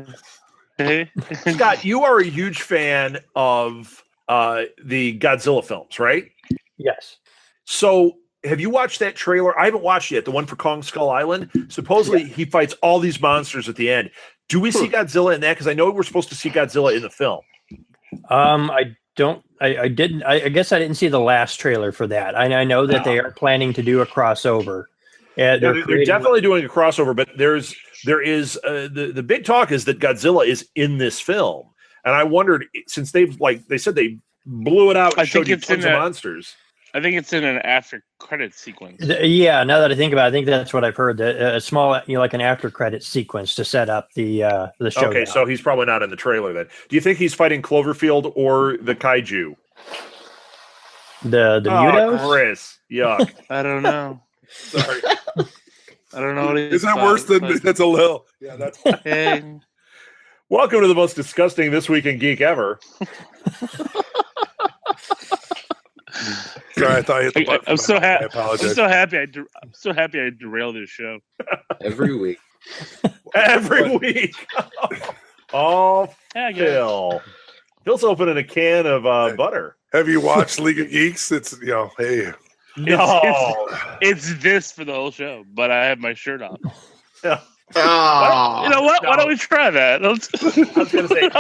A: Scott, you are a huge fan of the Godzilla films, right?
D: Yes.
A: So have you watched that trailer? I haven't watched it yet, the one for Kong Skull Island. Supposedly he fights all these monsters at the end. Do we see Godzilla in that? Because I know we're supposed to see Godzilla in the film.
D: I don't. I didn't. I guess I didn't see the last trailer for that. I know that they are planning to do a crossover.
A: They're definitely doing a crossover, but there is the big talk is that Godzilla is in this film, and I wondered, since they said they blew it out and showed you tons of monsters.
B: I think it's in an after credit sequence.
D: Yeah, now that I think about it, I think that's what I've heard. A small, like an after credit sequence to set up the show.
A: Okay, so he's probably not in the trailer then. Do you think he's fighting Cloverfield or the kaiju?
D: The Mutos?
A: Chris, yuck.
B: I don't know.
C: Sorry.
B: I don't know what it
C: is. Is that worse than that's a little? Yeah, that's.
B: Hey.
A: Welcome to the most disgusting This Week in Geek ever.
C: Sorry, I thought I hit the button.
B: I'm so happy.
C: I apologize.
B: I'm so happy. I'm so happy I derailed this show
E: every week.
A: Every week. Oh,
B: yeah,
A: Phil. Phil's opening a can of butter.
C: Have you watched League of Geeks? It's hey.
A: No,
B: it's this for the whole show, but I have my shirt on.
A: Yeah.
E: Oh,
B: you know what? No. Why don't we try that?
A: I was going to say,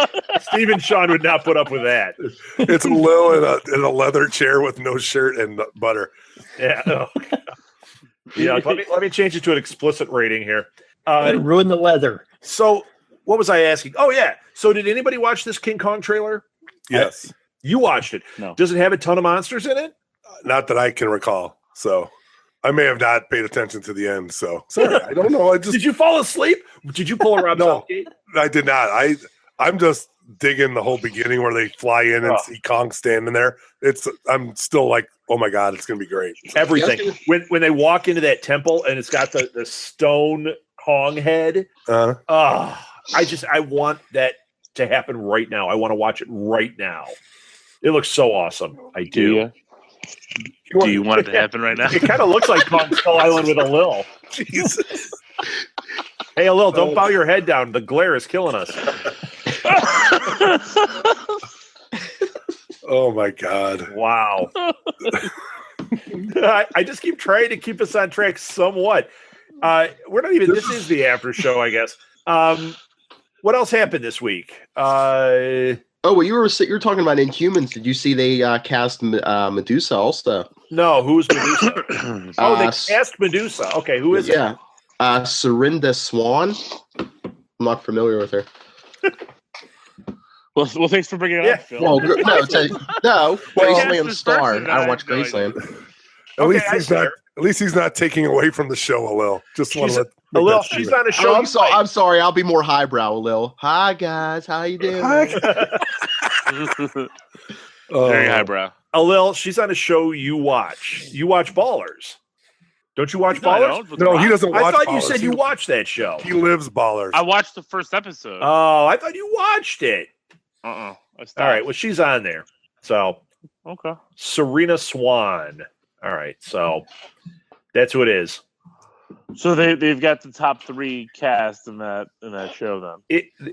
A: Steve and Sean would not put up with that.
C: It's Lil in a leather chair with no shirt and butter.
A: Yeah. Oh, yeah. Let me change it to an explicit rating here.
D: Ruin the leather.
A: So, what was I asking? Oh, yeah. So, did anybody watch this King Kong trailer?
C: Yes.
A: You watched it.
B: No.
A: Does it have a ton of monsters in it?
C: Not that I can recall. So. I may have not paid attention to the end, so sorry. I don't know.
A: Did you fall asleep? Did you pull a Rob Southgate?
C: I did not. I'm just digging the whole beginning where they fly in and see Kong standing there. I'm still like, oh my god, it's gonna be great.
A: Everything when they walk into that temple and it's got the stone Kong head. I want that to happen right now. I want to watch it right now. It looks so awesome. I do.
B: Do you want it to happen right now?
A: It kind of looks like Kong Skull Island with a Lil.
C: Jesus.
A: Hey, Lil, don't bow your head down. The glare is killing us.
C: Oh, my God.
A: Wow. I just keep trying to keep us on track somewhat. We're not even – this is the after show, I guess. What else happened this week?
E: Oh, well, you were talking about Inhumans. Did you see they cast Medusa also?
A: No, who's Medusa? They cast Medusa. Okay, who is it?
E: Yeah, Serinda Swan. I'm not familiar with her.
B: Well, thanks for bringing it up, Phil.
E: Well, Graceland star. I don't watch Graceland.
C: At least he's not taking away from the show, Alil. Just want to
A: Alil, she's on a show.
E: I'm sorry. I'll be more highbrow, Alil. Hi guys, how you doing?
B: Very highbrow.
A: Alil, she's on a show you watch. You watch Ballers. Don't you watch Ballers?
C: No, he doesn't watch Ballers.
A: I thought you said you watched that show.
C: He lives Ballers.
B: I watched the first episode.
A: Oh, I thought you watched it.
B: All
A: right, well, she's on there. So,
B: okay.
A: Serena Swan. All right, so that's who it is.
B: So they've got the top 3 cast in that show. Then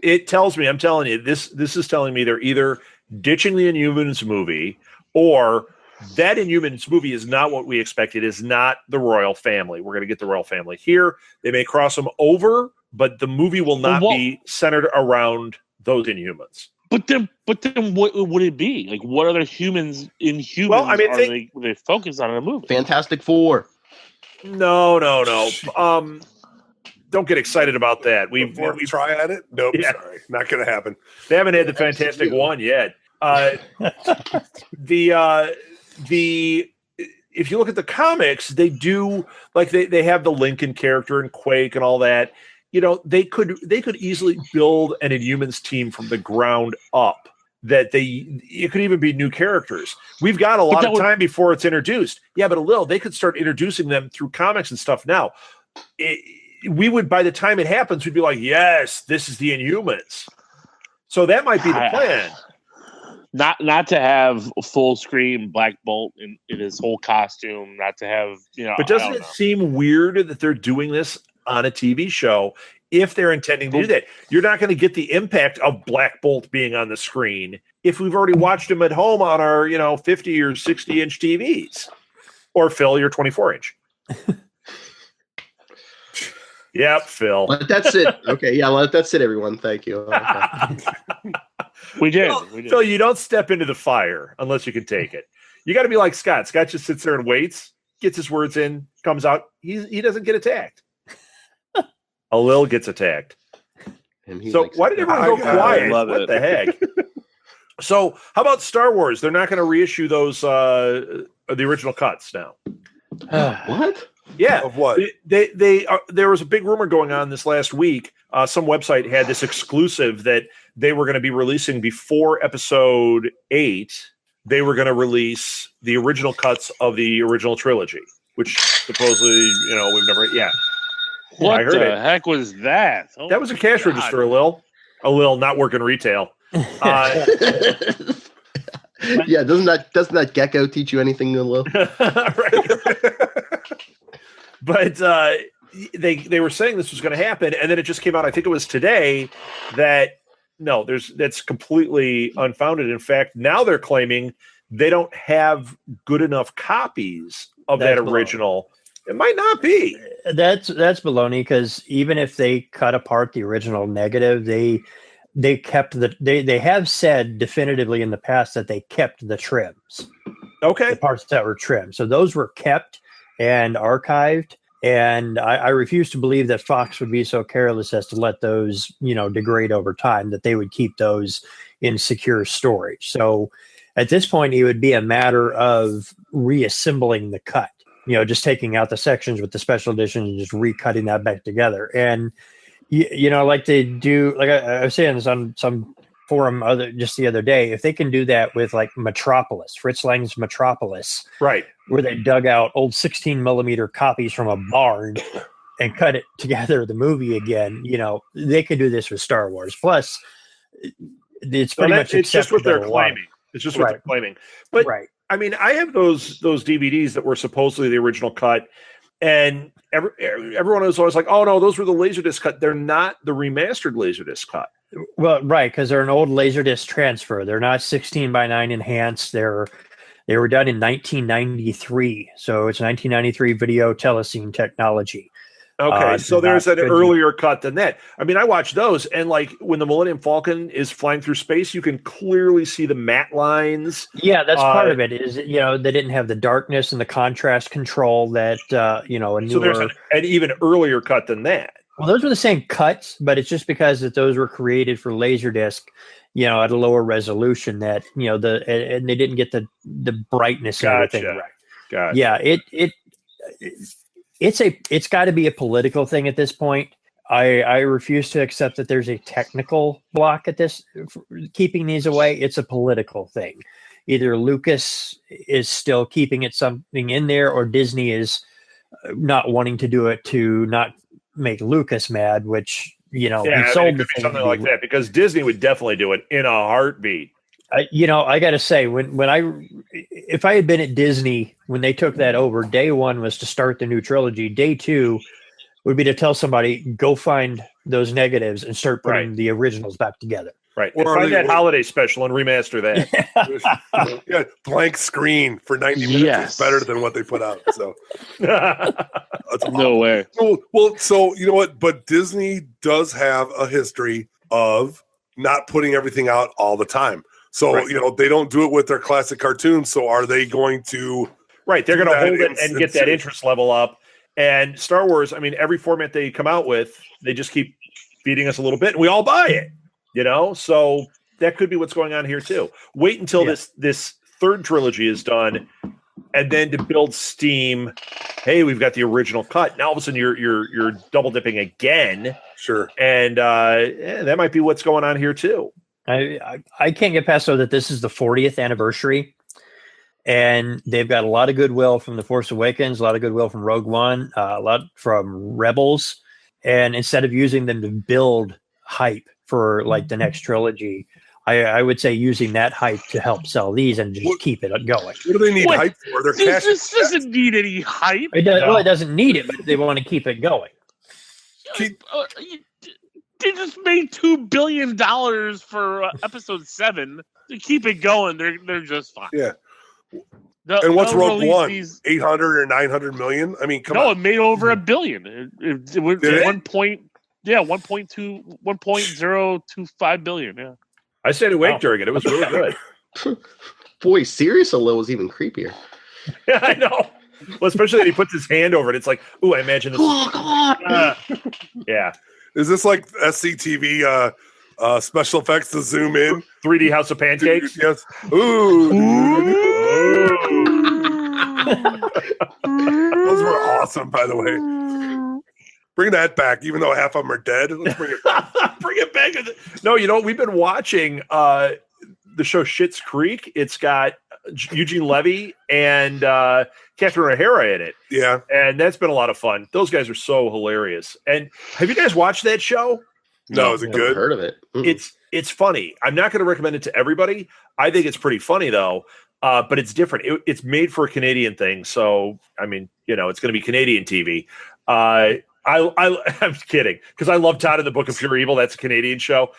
A: it tells me. I'm telling you, this is telling me they're either ditching the Inhumans movie or that Inhumans movie is not what we expected. Is not the royal family. We're going to get the royal family here. They may cross them over, but the movie will not be centered around those Inhumans.
B: But then, what would it be? Like, what other humans in humans
A: well, I mean,
B: they focus on in the movie?
E: Fantastic Four.
A: No. Don't get excited about that. We
C: try at it. Nope. Yeah. Sorry, not going to happen.
A: They haven't had the Fantastic One yet. If you look at the comics, they do like they have the Lincoln character and Quake and all that. You know, they could easily build an Inhumans team from the ground up. It could even be new characters. We've got a lot of time before it's introduced. Yeah, but they could start introducing them through comics and stuff now. We would, by the time it happens, we'd be like, yes, this is the Inhumans. So that might be the plan.
B: Not to have full screen Black Bolt in his whole costume. Not to have
A: But doesn't it seem weird that they're doing this on a TV show if they're intending to do that. You're not going to get the impact of Black Bolt being on the screen if we've already watched him at home on our 50 or 60 inch TVs, or Phil, your 24 inch. Yep, Phil.
E: Let that sit. Okay, yeah, let that sit, everyone. Thank you. Okay.
B: We did.
A: Phil, you don't step into the fire unless you can take it. You got to be like Scott. Scott just sits there and waits, gets his words in, comes out. He doesn't get attacked. Alil gets attacked. So why did everyone go quiet? What the heck? So how about Star Wars? They're not going to reissue those the original cuts now.
E: What?
A: Yeah.
C: Of what?
A: There was a big rumor going on this last week. Some website had this exclusive that they were going to be releasing before episode 8. They were going to release the original cuts of the original trilogy, which supposedly, we've never. Yeah.
B: What the heck was that? Oh,
A: that was a cash register, Alil, not working retail.
E: Yeah, doesn't that gecko teach you anything, Alil?
A: Right. But they were saying this was going to happen, and then it just came out. I think it was today that no, that's completely unfounded. In fact, now they're claiming they don't have good enough copies of that original. It might not be.
D: That's baloney, because even if they cut apart the original negative, they kept they have said definitively in the past that they kept the trims.
A: Okay.
D: The parts that were trimmed. So those were kept and archived. And I refuse to believe that Fox would be so careless as to let those, degrade over time, that they would keep those in secure storage. So at this point, it would be a matter of reassembling the cut, just taking out the sections with the special edition and just recutting that back together. And, like they do, like I was saying this on some forum just the other day, if they can do that with like Metropolis, Fritz Lang's Metropolis,
A: right,
D: where they dug out old 16 millimeter copies from a barn and cut it together, the movie again, they could do this with Star Wars. Plus, it's pretty much
A: it's just what they're claiming. It's just what they're claiming. But I mean, I have those DVDs that were supposedly the original cut, and everyone was always like, "Oh no, those were the Laserdisc cut. They're not the remastered Laserdisc cut."
D: Well, right, because they're an old Laserdisc transfer. They're not 16:9 enhanced. They were done in 1993, so it's 1993 video telecine technology.
A: Okay, so there's an earlier cut than that. I mean, I watched those, and like when the Millennium Falcon is flying through space, you can clearly see the matte lines.
D: Yeah, that's part of it. Is they didn't have the darkness and the contrast control that a newer.
A: So there's an even earlier cut than that.
D: Well, those were the same cuts, but it's just because that those were created for Laserdisc, at a lower resolution that and they didn't get the brightness and everything right.
A: Gotcha.
D: Yeah, it's got to be a political thing at this point. I refuse to accept that there's a technical block at this keeping these away. It's a political thing. Either Lucas is still keeping it something in there, or Disney is not wanting to do it to not make Lucas mad, which he sold
A: it could be something like that, because Disney would definitely do it in a heartbeat.
D: I got to say, if I had been at Disney when they took that over, day one was to start the new trilogy. Day two would be to tell somebody, go find those negatives and start putting the originals back together.
A: Right. And find that holiday special and remaster that.
C: Yeah, blank screen for 90 minutes is better than what they put out. So
B: no way.
C: Well, so you know what? But Disney does have a history of not putting everything out all the time. So, they don't do it with their classic cartoons. So are they going to?
A: Right. They're going to hold it and get that interest level up. And Star Wars, I mean, every format they come out with, they just keep feeding us a little bit and we all buy it, So that could be what's going on here too. Wait until this third trilogy is done, and then to build steam. Hey, we've got the original cut. Now all of a sudden you're double dipping again.
C: Sure.
A: And that might be what's going on here too.
D: I can't get past though that this is the 40th anniversary, and they've got a lot of goodwill from The Force Awakens, a lot of goodwill from Rogue One, a lot from Rebels, and instead of using them to build hype for like the next trilogy, I would say using that hype to help sell these and just keep it going.
C: What do they need hype for?
B: This doesn't need any hype.
D: It doesn't need it, but they want to keep it going.
B: They just made $2 billion for episode 7 to keep it going. They're just fine.
C: Yeah. And what's Rogue One? 800 or 900 million? I mean, come on.
B: No, it made over $1 billion. It went 1.025 billion. Yeah.
A: I stayed awake during it. It was really good.
E: Boy, Sirius Alil was even creepier.
A: Yeah, I know. Well, especially that he puts his hand over it. It's like, ooh, I imagine this. Yeah.
C: Is this like SCTV special effects to zoom in?
A: 3D House of Pancakes?
C: Yes. Ooh. Those were awesome, by the way. Bring that back, even though half of them are dead. Let's bring it back.
A: Bring it back. No, we've been watching the show Schitt's Creek. It's got Eugene Levy and Catherine O'Hara in it.
C: Yeah.
A: And that's been a lot of fun. Those guys are so hilarious. And have you guys watched that show?
C: No, is it good?
E: Heard of it?
A: It's funny. I'm not going to recommend it to everybody. I think it's pretty funny though. But it's different. It's made for a Canadian thing, so I mean, it's going to be Canadian TV. I'm kidding because I love Todd in the Book of Pure Evil. That's a Canadian show.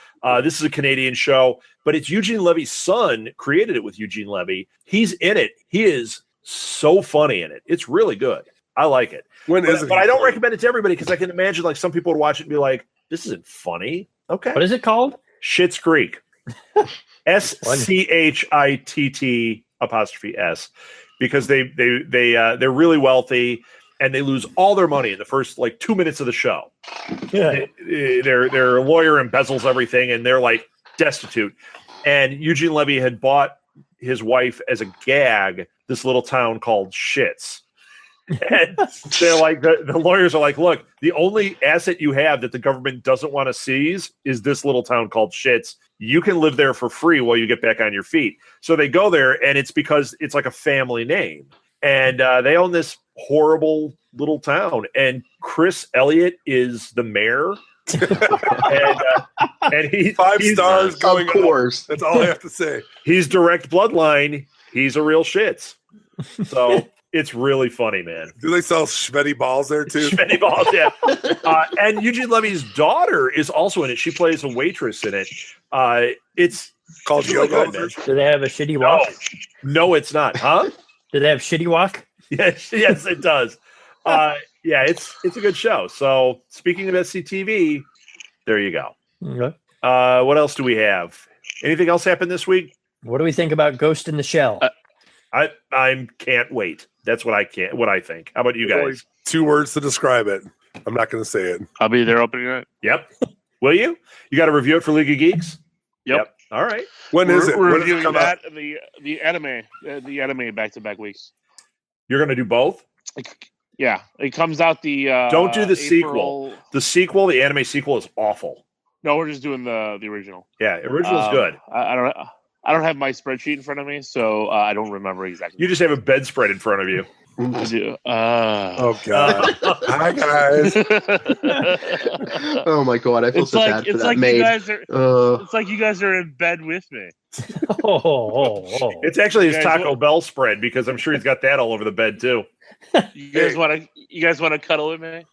A: This is a Canadian show, but it's Eugene Levy's son created it with Eugene Levy. He's in it. He is so funny in it. It's really good. I like it. But I don't recommend it to everybody because I can imagine like some people would watch it and be like, "This isn't funny." Okay,
D: what is it called?
A: Schitt's Creek. SCHITT''S because they're really wealthy and they lose all their money in the first like 2 minutes of the show. Yeah. Their lawyer embezzles everything and they're like destitute. And Eugene Levy had bought his wife as a gag this little town called Shits. And they're like, the lawyers are like, look, the only asset you have that the government doesn't want to seize is this little town called Shits. You can live there for free while you get back on your feet. So they go there, and it's because it's like a family name. And they own this horrible little town. And Chris Elliott is the mayor. and he's 5
C: stars going
E: of course.
C: Up. That's all I have to say.
A: He's direct bloodline. He's a real Shits. So it's really funny, man.
C: Do they sell Schmetty balls there too?
A: Schmetty balls, yeah. And Eugene Levy's daughter is also in it. She plays a waitress in it. It's
C: called
A: really
C: good,
A: man.
D: Do they have a shitty walk?
A: No, it's not. Huh?
D: Do they have shitty walk?
A: Yes, it does. Yeah, it's a good show. So speaking of SCTV, there you go.
D: Okay.
A: What else do we have? Anything else happen this week?
D: What do we think about Ghost in the Shell?
A: I can't wait. That's what I think. How about you guys?
C: 2 words to describe it. I'm not going to say it.
B: I'll be there opening night.
A: Yep. Will you? You got to review it for League of Geeks?
B: Yep.
A: All right.
C: When is it?
B: We're
C: When does it
B: reviewing
C: come
B: that
C: out?
B: and the anime back-to-back weeks.
A: You're going to do both?
B: Yeah. It comes out the
A: Don't do the
B: April...
A: sequel. The sequel, the anime sequel is awful.
B: No, we're just doing the original.
A: Yeah, original's good.
B: I don't have my spreadsheet in front of me, so I don't remember exactly.
A: You just have a bedspread in front of you.
C: Oh God! Hi guys.
E: Oh my God! I feel so bad for that maid.
B: It's like you guys are in bed with me.
A: It's actually his Taco Bell spread because I'm sure he's got that all over the bed too.
B: You guys want to cuddle with me?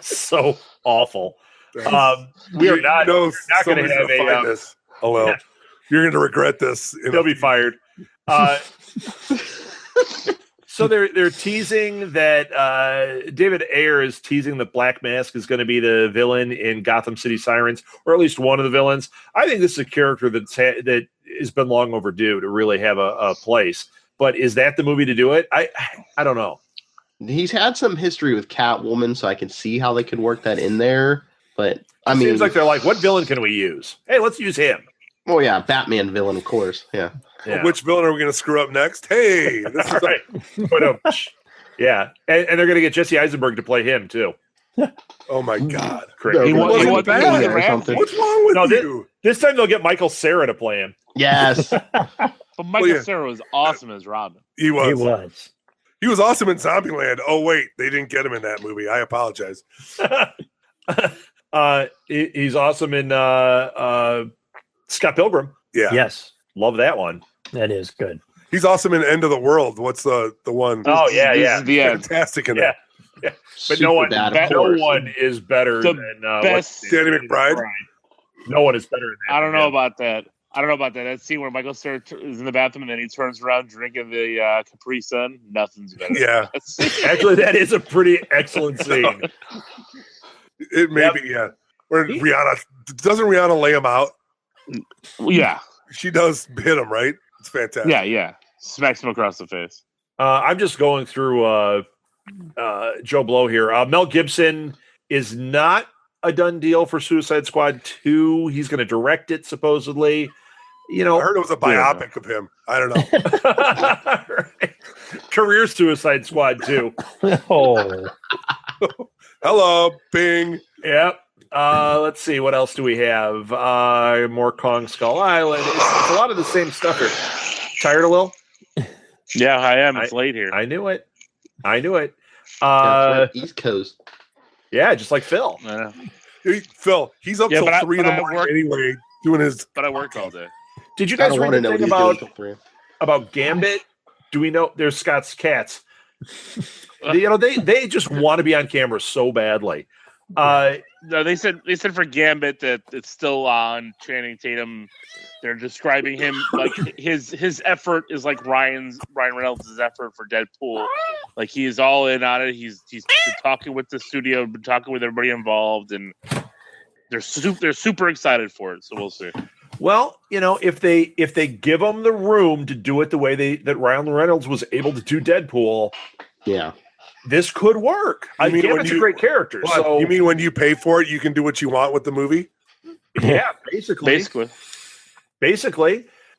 A: So awful. We are not going to have
C: this. Oh well. Yeah. You're going to regret this.
A: He'll be fired. So they're teasing that David Ayer is teasing that Black Mask is going to be the villain in Gotham City Sirens, or at least one of the villains. I think this is a character that has been long overdue to really have a place. But is that the movie to do it? I don't know.
E: He's had some history with Catwoman, so I can see how they could work that in there. But I mean,
A: seems like they're like, what villain can we use? Hey, let's use him.
E: Oh yeah, Batman villain, of course. Yeah.
C: Which villain are we going to screw up next? Hey, this is
A: right. Yeah, and they're going to get Jesse Eisenberg to play him too.
C: Oh my God!
A: Crazy.
C: What's wrong with you?
A: This time they'll get Michael Cera to play him.
E: Yes.
B: But Michael Cera was awesome as Robin.
C: He was awesome in Zombieland. Oh wait, they didn't get him in that movie. I apologize.
A: He's awesome in Scott Pilgrim.
C: Yeah.
D: Yes.
A: Love that one.
D: That is good.
C: He's awesome in End of the World. What's the one?
A: Oh yeah,
B: This
A: yeah,
B: is the end.
C: Fantastic in
A: yeah.
C: that.
A: But
E: Super
A: no one,
E: bad, of
A: no
E: course.
A: one is better
B: The
A: than
B: best-
C: Danny McBride?
A: No one is better than that.
B: I don't know about that. That scene where Michael Cera is in the bathroom and then he turns around drinking the Capri Sun. Nothing's better.
C: Yeah.
A: Actually, that is a pretty excellent scene.
C: It may be, yeah. Where doesn't Rihanna lay him out?
B: Yeah.
C: She does hit him, right? It's fantastic.
B: Yeah. Smacks him across the face.
A: I'm just going through Joe Blow here. Mel Gibson is not a done deal for Suicide Squad 2. He's going to direct it, supposedly. You know,
C: I heard it was a biopic of him. I don't know.
A: Right. Career Suicide Squad 2.
D: Oh,
C: Hello, Bing.
A: Yep. Let's see. What else do we have? More Kong Skull Island. It's a lot of the same stuff here. Tired a little?
B: Yeah, I am. It's late here.
A: I knew it.
E: East Coast.
A: Yeah, just like Phil.
C: Hey, Phil, he's up till 3 in the
B: I
C: morning
B: work-
C: anyway, doing his.
B: But I worked all day.
A: Did you
E: I
A: guys
E: don't
A: read
E: want to know what
A: anything
E: he's doing till 3.
A: about Gambit? Do we know? There's Scott's cats. They just want to be on camera so badly.
B: No, they said for Gambit that it's still on Channing Tatum. They're describing him like his effort is like Ryan Reynolds' effort for Deadpool. Like he is all in on it. He's been talking with the studio, been talking with everybody involved, and they're super excited for it. So we'll see.
A: Well, if they give them the room to do it the way that Ryan Reynolds was able to do Deadpool,
E: Yeah.
A: this could work. Gambit's a great character.
C: What?
A: So
C: You mean when you pay for it, you can do what you want with the movie?
A: yeah, basically.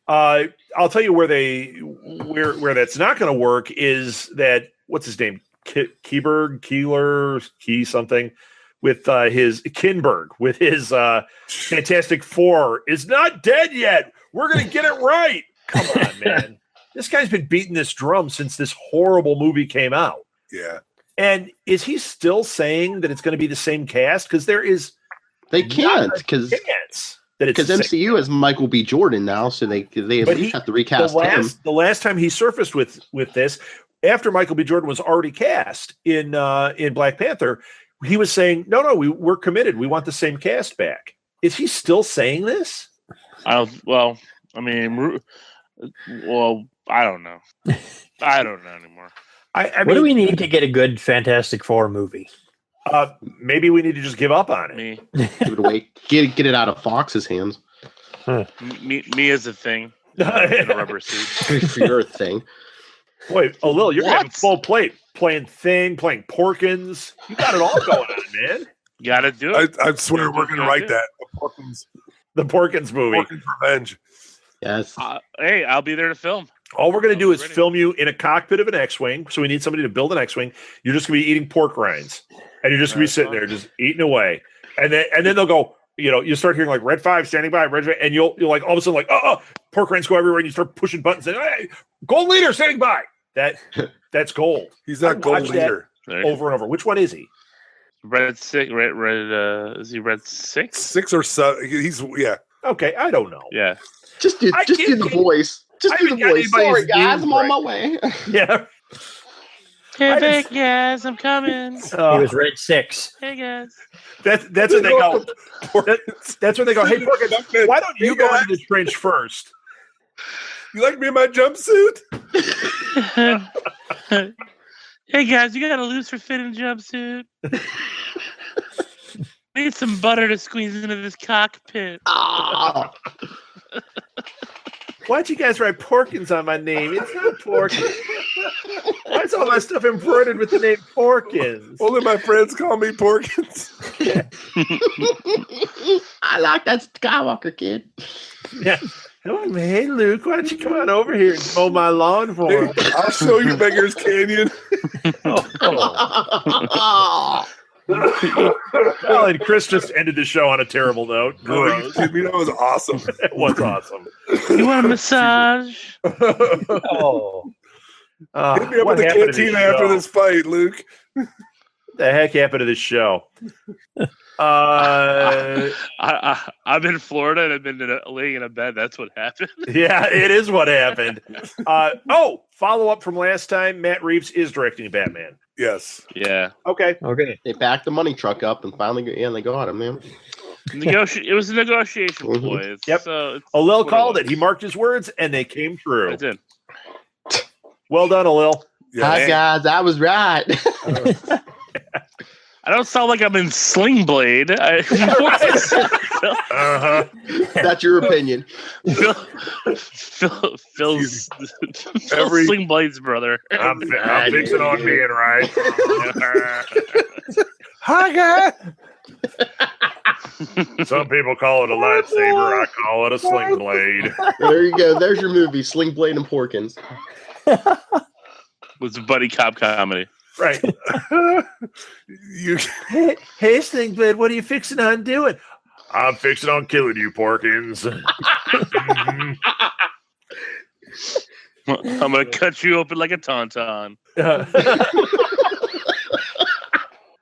A: I'll tell you where that's not going to work is that what's his name, Keeler something, with his Kinberg with his Fantastic Four is not dead yet. We're going to get it right. Come on, man. This guy's been beating this drum since this horrible movie came out.
C: Yeah.
A: And is he still saying that it's going to be the same cast? Because there is
E: They can't because MCU has Michael B. Jordan now, so they at least have to recast him.
A: The last time he surfaced with this, after Michael B. Jordan was already cast in Black Panther, he was saying, "No, we're committed. We want the same cast back." Is he still saying this?
B: I don't know. I don't know anymore.
D: What do we need to get a good Fantastic Four movie?
A: Maybe we need to just give up on it.
B: Me
E: Give it away. Get it out of Fox's hands.
B: Me as a thing. In a rubber suit.
E: For your thing.
A: Wait, Lil, you're having full plate. Playing Thing, playing Porkins. You got it all going on, man.
B: You got to do it.
C: I swear we're going to write that.
A: The Porkins movie.
C: Porkins Revenge.
E: Yes.
B: Hey, I'll be there to film.
A: All we're going to do is film you in a cockpit of an X-Wing. So we need somebody to build an X-Wing. You're just going to be eating pork rinds. And you're just going to be sitting there just eating away. And then they'll go, you start hearing like Red 5 standing by, Red 5, and you'll like all of a sudden like, pork rinds go everywhere and you start pushing buttons and hey, Gold Leader standing by. That's gold.
C: He's not Gold Leader.
A: Over and over. Which one is he?
B: Red 6, is he Red 6?
C: 6 or 7. He's
A: Okay, I don't know.
B: Yeah.
E: Just do the voice. Just do the voice. Sorry, guys, I'm on my way.
A: Yeah.
B: Hey, guys, I'm coming.
D: He was Red 6.
B: Hey, guys.
A: That's when they go. That's when they go. Hey, Porkins, why don't you go into the trench first?
C: You like me in my jumpsuit?
B: Hey, guys, you got a looser fitting jumpsuit? Need some butter to squeeze into this cockpit.
A: Why'd you guys write Porkins on my name? It's not Porkins. Why is all my stuff embroidered with the name Porkins?
C: Only my friends call me Porkins.
E: I like that Skywalker kid.
A: Yeah. Oh, hey, Luke, why don't you come on over here and mow my lawn for me?
C: I'll show you Beggar's Canyon.
A: Well, and Chris just ended the show on a terrible note.
C: That was awesome.
A: It was awesome.
B: You want a massage?
C: Hit me up at the cantina after this fight, Luke.
A: What the heck happened to this show?
B: I'm in Florida and I've been laying in a bed. That's what happened.
A: Yeah, it is what happened. Follow up from last time. Matt Reeves is directing Batman.
C: Yes.
B: Yeah.
A: Okay.
E: They backed the money truck up and finally, they got him, man.
B: It was a negotiation ploy. It's,
A: Yep.
B: it's
A: Alil
B: what
A: called
B: was.
A: it. He marked his words, and they came true.
B: I did.
A: Well done, Alil.
C: Yeah.
E: Hi, guys. I was right.
B: I don't sound like I'm in Sling Blade.
A: Uh-huh.
E: That's your opinion.
B: Phil's
C: Every-
B: Sling Blade's brother.
A: I'm fixing on being right.
C: Hi, guys.
A: Some people call it a lightsaber. I call it a sling blade.
E: There you go. There's your movie, Sling Blade and Porkins.
B: Was a buddy cop comedy.
A: Right.
C: You
A: Hey, Sling Blade, what are you fixing on doing? I'm fixing on killing you, Porkins.
B: I'm gonna cut you open like a tauntaun.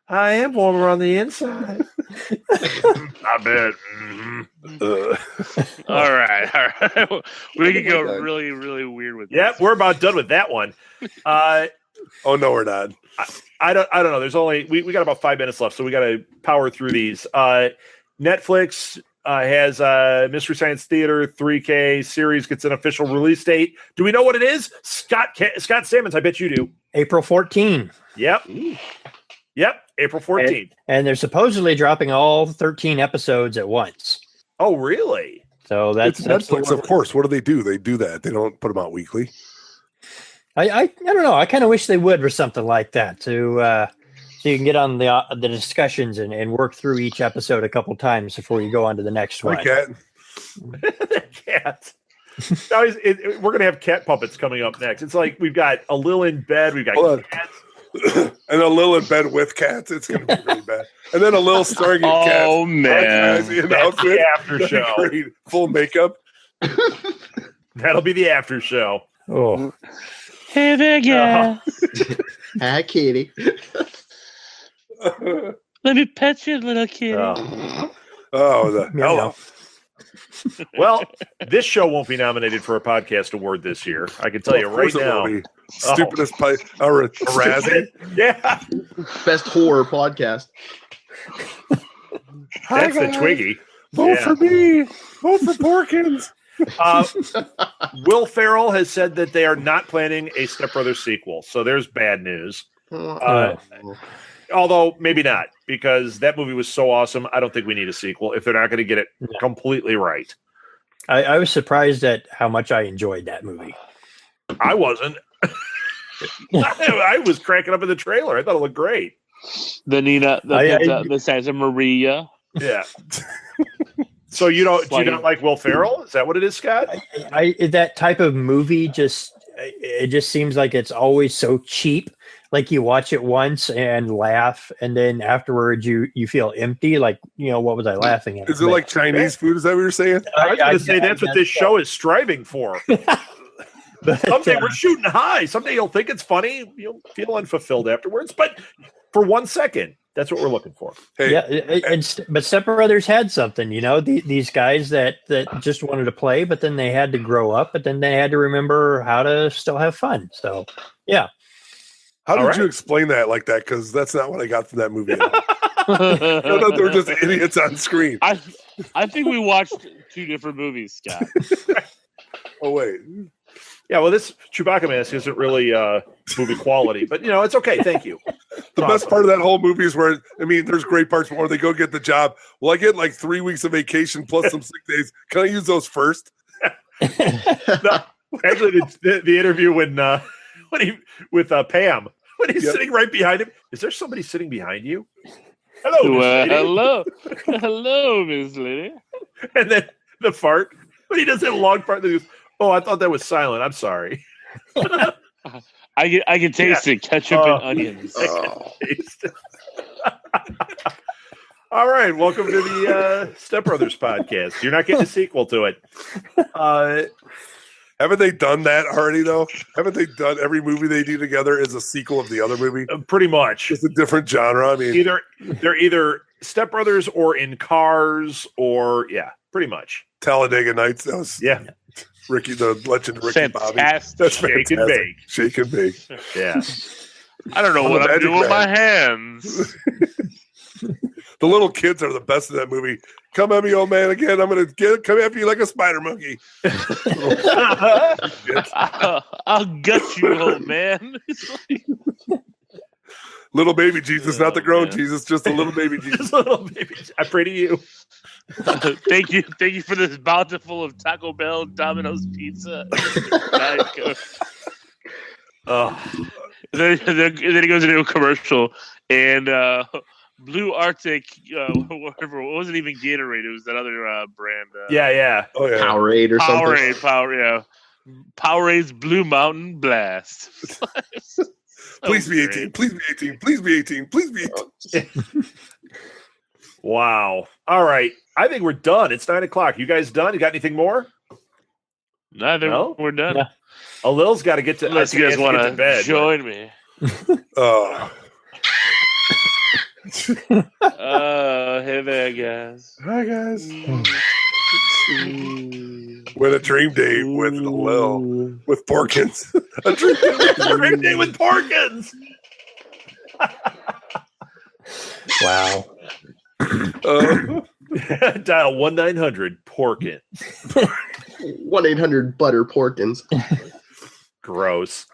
A: I am warmer on the inside. I bet. Mm-hmm.
B: All right. We can go really, really weird with
A: Yep,
B: this.
A: we're about done with that one.
C: oh no, we're not.
A: I don't know. There's only we got about 5 minutes left, so we got to power through these. Netflix has Mystery Science Theater 3K series gets an official release date. Do we know what it is? Scott Sammons, I bet you do.
D: April 14.
A: Yep. Yep, April 14th.
D: And they're supposedly dropping all 13 episodes at once.
A: Oh, really?
D: So that's
C: Netflix, of course. What do? They do that. They don't put them out weekly.
D: I don't know. I kind of wish they would for something like that so you can get on the discussions and work through each episode a couple times before you go on to the next one.
C: My cat.
A: The cat. Now we're going to have cat puppets coming up next. It's like we've got a Lil in bed. We've got cats.
C: And a Lil in bed with cats. It's going to be really bad. And then a Lil starring in cats.
B: Oh, man.
C: In the
A: That's
C: outfit.
A: the after show.
C: Great. Full makeup.
A: That'll be the after show.
D: Oh,
B: Hey there, girl.
E: Hi, kitty.
B: Let me pet you, little kitty.
C: Hello.
A: Well, this show won't be nominated for a podcast award this year. I can tell you
C: Of
A: right
C: course it will
A: now.
C: be. Stupidest Razzie.
A: Yeah,
E: Best horror podcast.
A: that's the Twiggy.
C: Vote
A: Yeah.
C: for me. Vote for Porkins.
A: Will Ferrell has said that they are not planning a Step Brothers sequel, so there's bad news. Although maybe not, because that movie was so awesome. I don't think we need a sequel if they're not going to get it completely right.
D: I was surprised at how much I enjoyed that movie.
A: I wasn't. I was cracking up in the trailer. I thought it looked great.
B: The Nina, the Santa Maria.
A: Yeah. So you don't like Will Ferrell? Is that what it is, Scott?
D: That type of movie just seems like it's always so cheap. Like you watch it once and laugh, and then afterwards you feel empty. Like, what was I laughing at?
C: Is it like Chinese food? Is that what you're saying?
A: I was going to say that's what this show is striving for. Someday we're shooting high. Someday you'll think it's funny. You'll feel unfulfilled afterwards. But for 1 second, that's what we're looking for.
C: Hey,
D: but Step Brothers had something. These guys that just wanted to play, but then they had to grow up, but then they had to remember how to still have fun. So, yeah.
C: how did you explain that like that? Because that's not what I got from that movie. No, they were just idiots on screen.
B: I think we watched two different movies, Scott.
C: Oh, wait.
A: Yeah, well, this Chewbacca mask isn't really movie quality, but it's okay. Thank you.
C: The best part of that whole movie is where, there's great parts where they go get the job. Well, I get like 3 weeks of vacation plus some sick days. Can I use those first?
A: No, actually, the interview with Pam, when he's sitting right behind him, is there somebody sitting behind you? Hello, Miss Lady.
B: Hello, Miss Lady.
A: And then the fart, when he does that long fart, then he goes, "Oh, I thought that was silent. I'm sorry."
B: I can taste it, ketchup and onions.
A: All right, welcome to the Step Brothers podcast. You're not getting a sequel to it.
C: Haven't they done that already, though? Haven't they done every movie they do together is a sequel of the other movie?
A: Pretty much.
C: It's a different genre. I mean,
A: They're either Step Brothers or in Cars or, pretty much.
C: Talladega Nights. That was Ricky, the legend of Ricky Bobby.
B: That's
A: Shake and bake.
C: Shake and bake.
A: Yeah.
B: I don't know what I'm doing with my hands.
C: The little kids are the best in that movie. Come at me, old man, again. I'm going to come after you like a spider monkey.
B: I'll gut you, old man.
C: Little baby Jesus, not the grown
B: man.
C: Jesus, just a little baby Jesus.
A: Just a little baby. I pray to you.
B: Thank you for this bountiful of Taco Bell, Domino's Pizza. Then he goes into a commercial, and Blue Arctic, whatever, it wasn't even Gatorade. It was that other brand.
C: Oh, yeah.
E: Powerade or something.
B: Powerade's Blue Mountain Blast.
C: Please be 18. Please be 18. Please be 18. Please be 18.
A: Wow. All right. I think we're done. It's 9:00. You guys done? You got anything more?
B: No, we're done.
D: Yeah.
A: Lil's got to get to.
B: Unless you guys want to
A: bed.
B: join me. Hey there, guys.
C: Hi, guys. With a dream date with Lil, with Porkins.
A: A dream day with Porkins.
D: Wow.
A: Dial 1-900-PORKINS.
E: 1-800 Porkins.
A: Gross.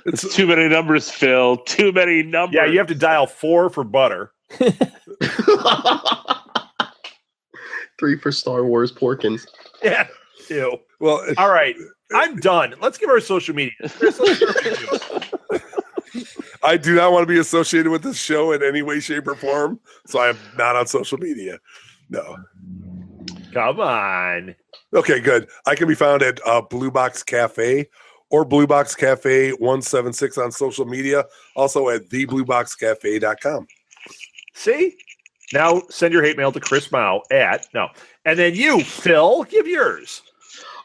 B: It's too many numbers, Phil. Too many numbers.
A: Yeah, you have to dial 4 for butter.
E: 3 for Star Wars Porkins.
A: Yeah. Ew.
C: Well,
A: all right. I'm done. Let's give our social media.
C: I do not want to be associated with this show in any way, shape, or form, so I am not on social media. No.
A: Come on.
C: Okay, good. I can be found at Blue Box Cafe or Blue Box Cafe 176 on social media. Also at theblueboxcafe.com.
A: See? Now send your hate mail to Chris Mao and then you, Phil, give yours.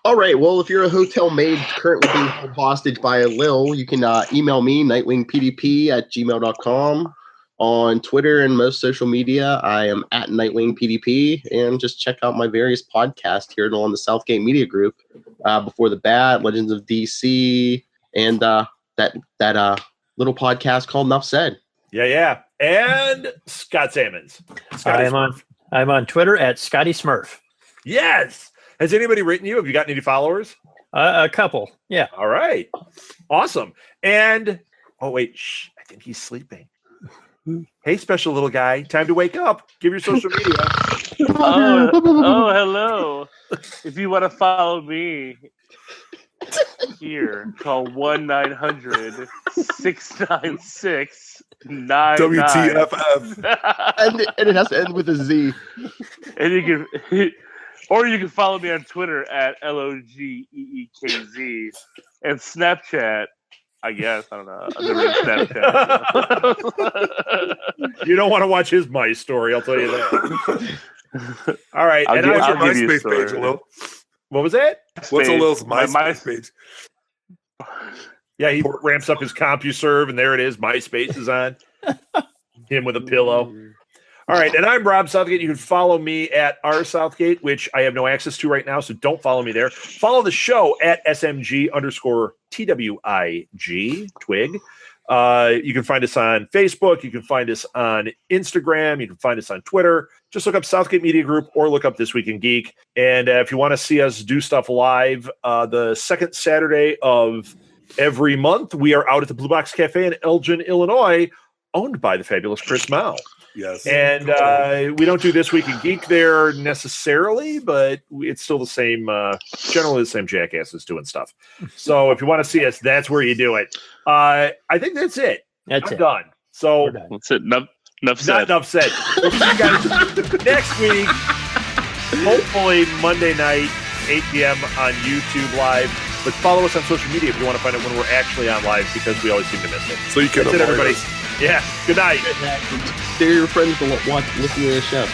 E: All right. Well, if you're a hotel maid currently being held hostage by a Lil, you can email me, nightwingpdp@gmail.com. On Twitter and most social media, I am at nightwingpdp. And just check out my various podcasts here on the Southgate Media Group. Before the Bat, Legends of DC, and that little podcast called Enough Said.
A: Yeah. And Scott Sammons.
D: I'm on Twitter at Scotty Smurf.
A: Yes. Has anybody written you? Have you gotten any followers?
D: A couple. Yeah.
A: All right. Awesome. And I think he's sleeping. Hey, special little guy. Time to wake up. Give your social media.
B: Hello. If you want to follow me here, call 1-900-696-99.
C: WTFF.
E: And it has to end with a Z.
B: And you can follow me on Twitter at LOGEEKZ and Snapchat. I guess. I don't know. I've never been Snapchat.
A: You don't want to watch his My Story, I'll tell you that. All right.
C: What's your MySpace
B: story.
C: page, Lil?
A: What was that?
C: What's a Lil's MySpace page?
A: Yeah, he ramps up his CompuServe, and there it is. MySpace is on. Him with a pillow. All right, and I'm Rob Southgate. You can follow me at R Southgate, which I have no access to right now, so don't follow me there. Follow the show at SMG_TWIG, TWIG. You can find us on Facebook. You can find us on Instagram. You can find us on Twitter. Just look up Southgate Media Group or look up This Week in Geek. And if you want to see us do stuff live, the second Saturday of every month, we are out at the Blue Box Cafe in Elgin, Illinois, owned by the fabulous Chris Mao.
C: Yes.
A: And we don't do This Week in Geek there necessarily, but it's still the same, generally the same jackasses doing stuff. So if you want to see us, that's where you do it. I think that's it. I'm done. So
B: that's it. Enough said.
A: Not enough said. We'll see you guys next week. Hopefully Monday night, 8 p.m. on YouTube Live. But follow us on social media if you want to find out when we're actually on live, because we always seem to miss it.
C: So you can
A: avoid everybody.
C: us.
A: Yeah. Good night.
E: They're your friends to listen to the show.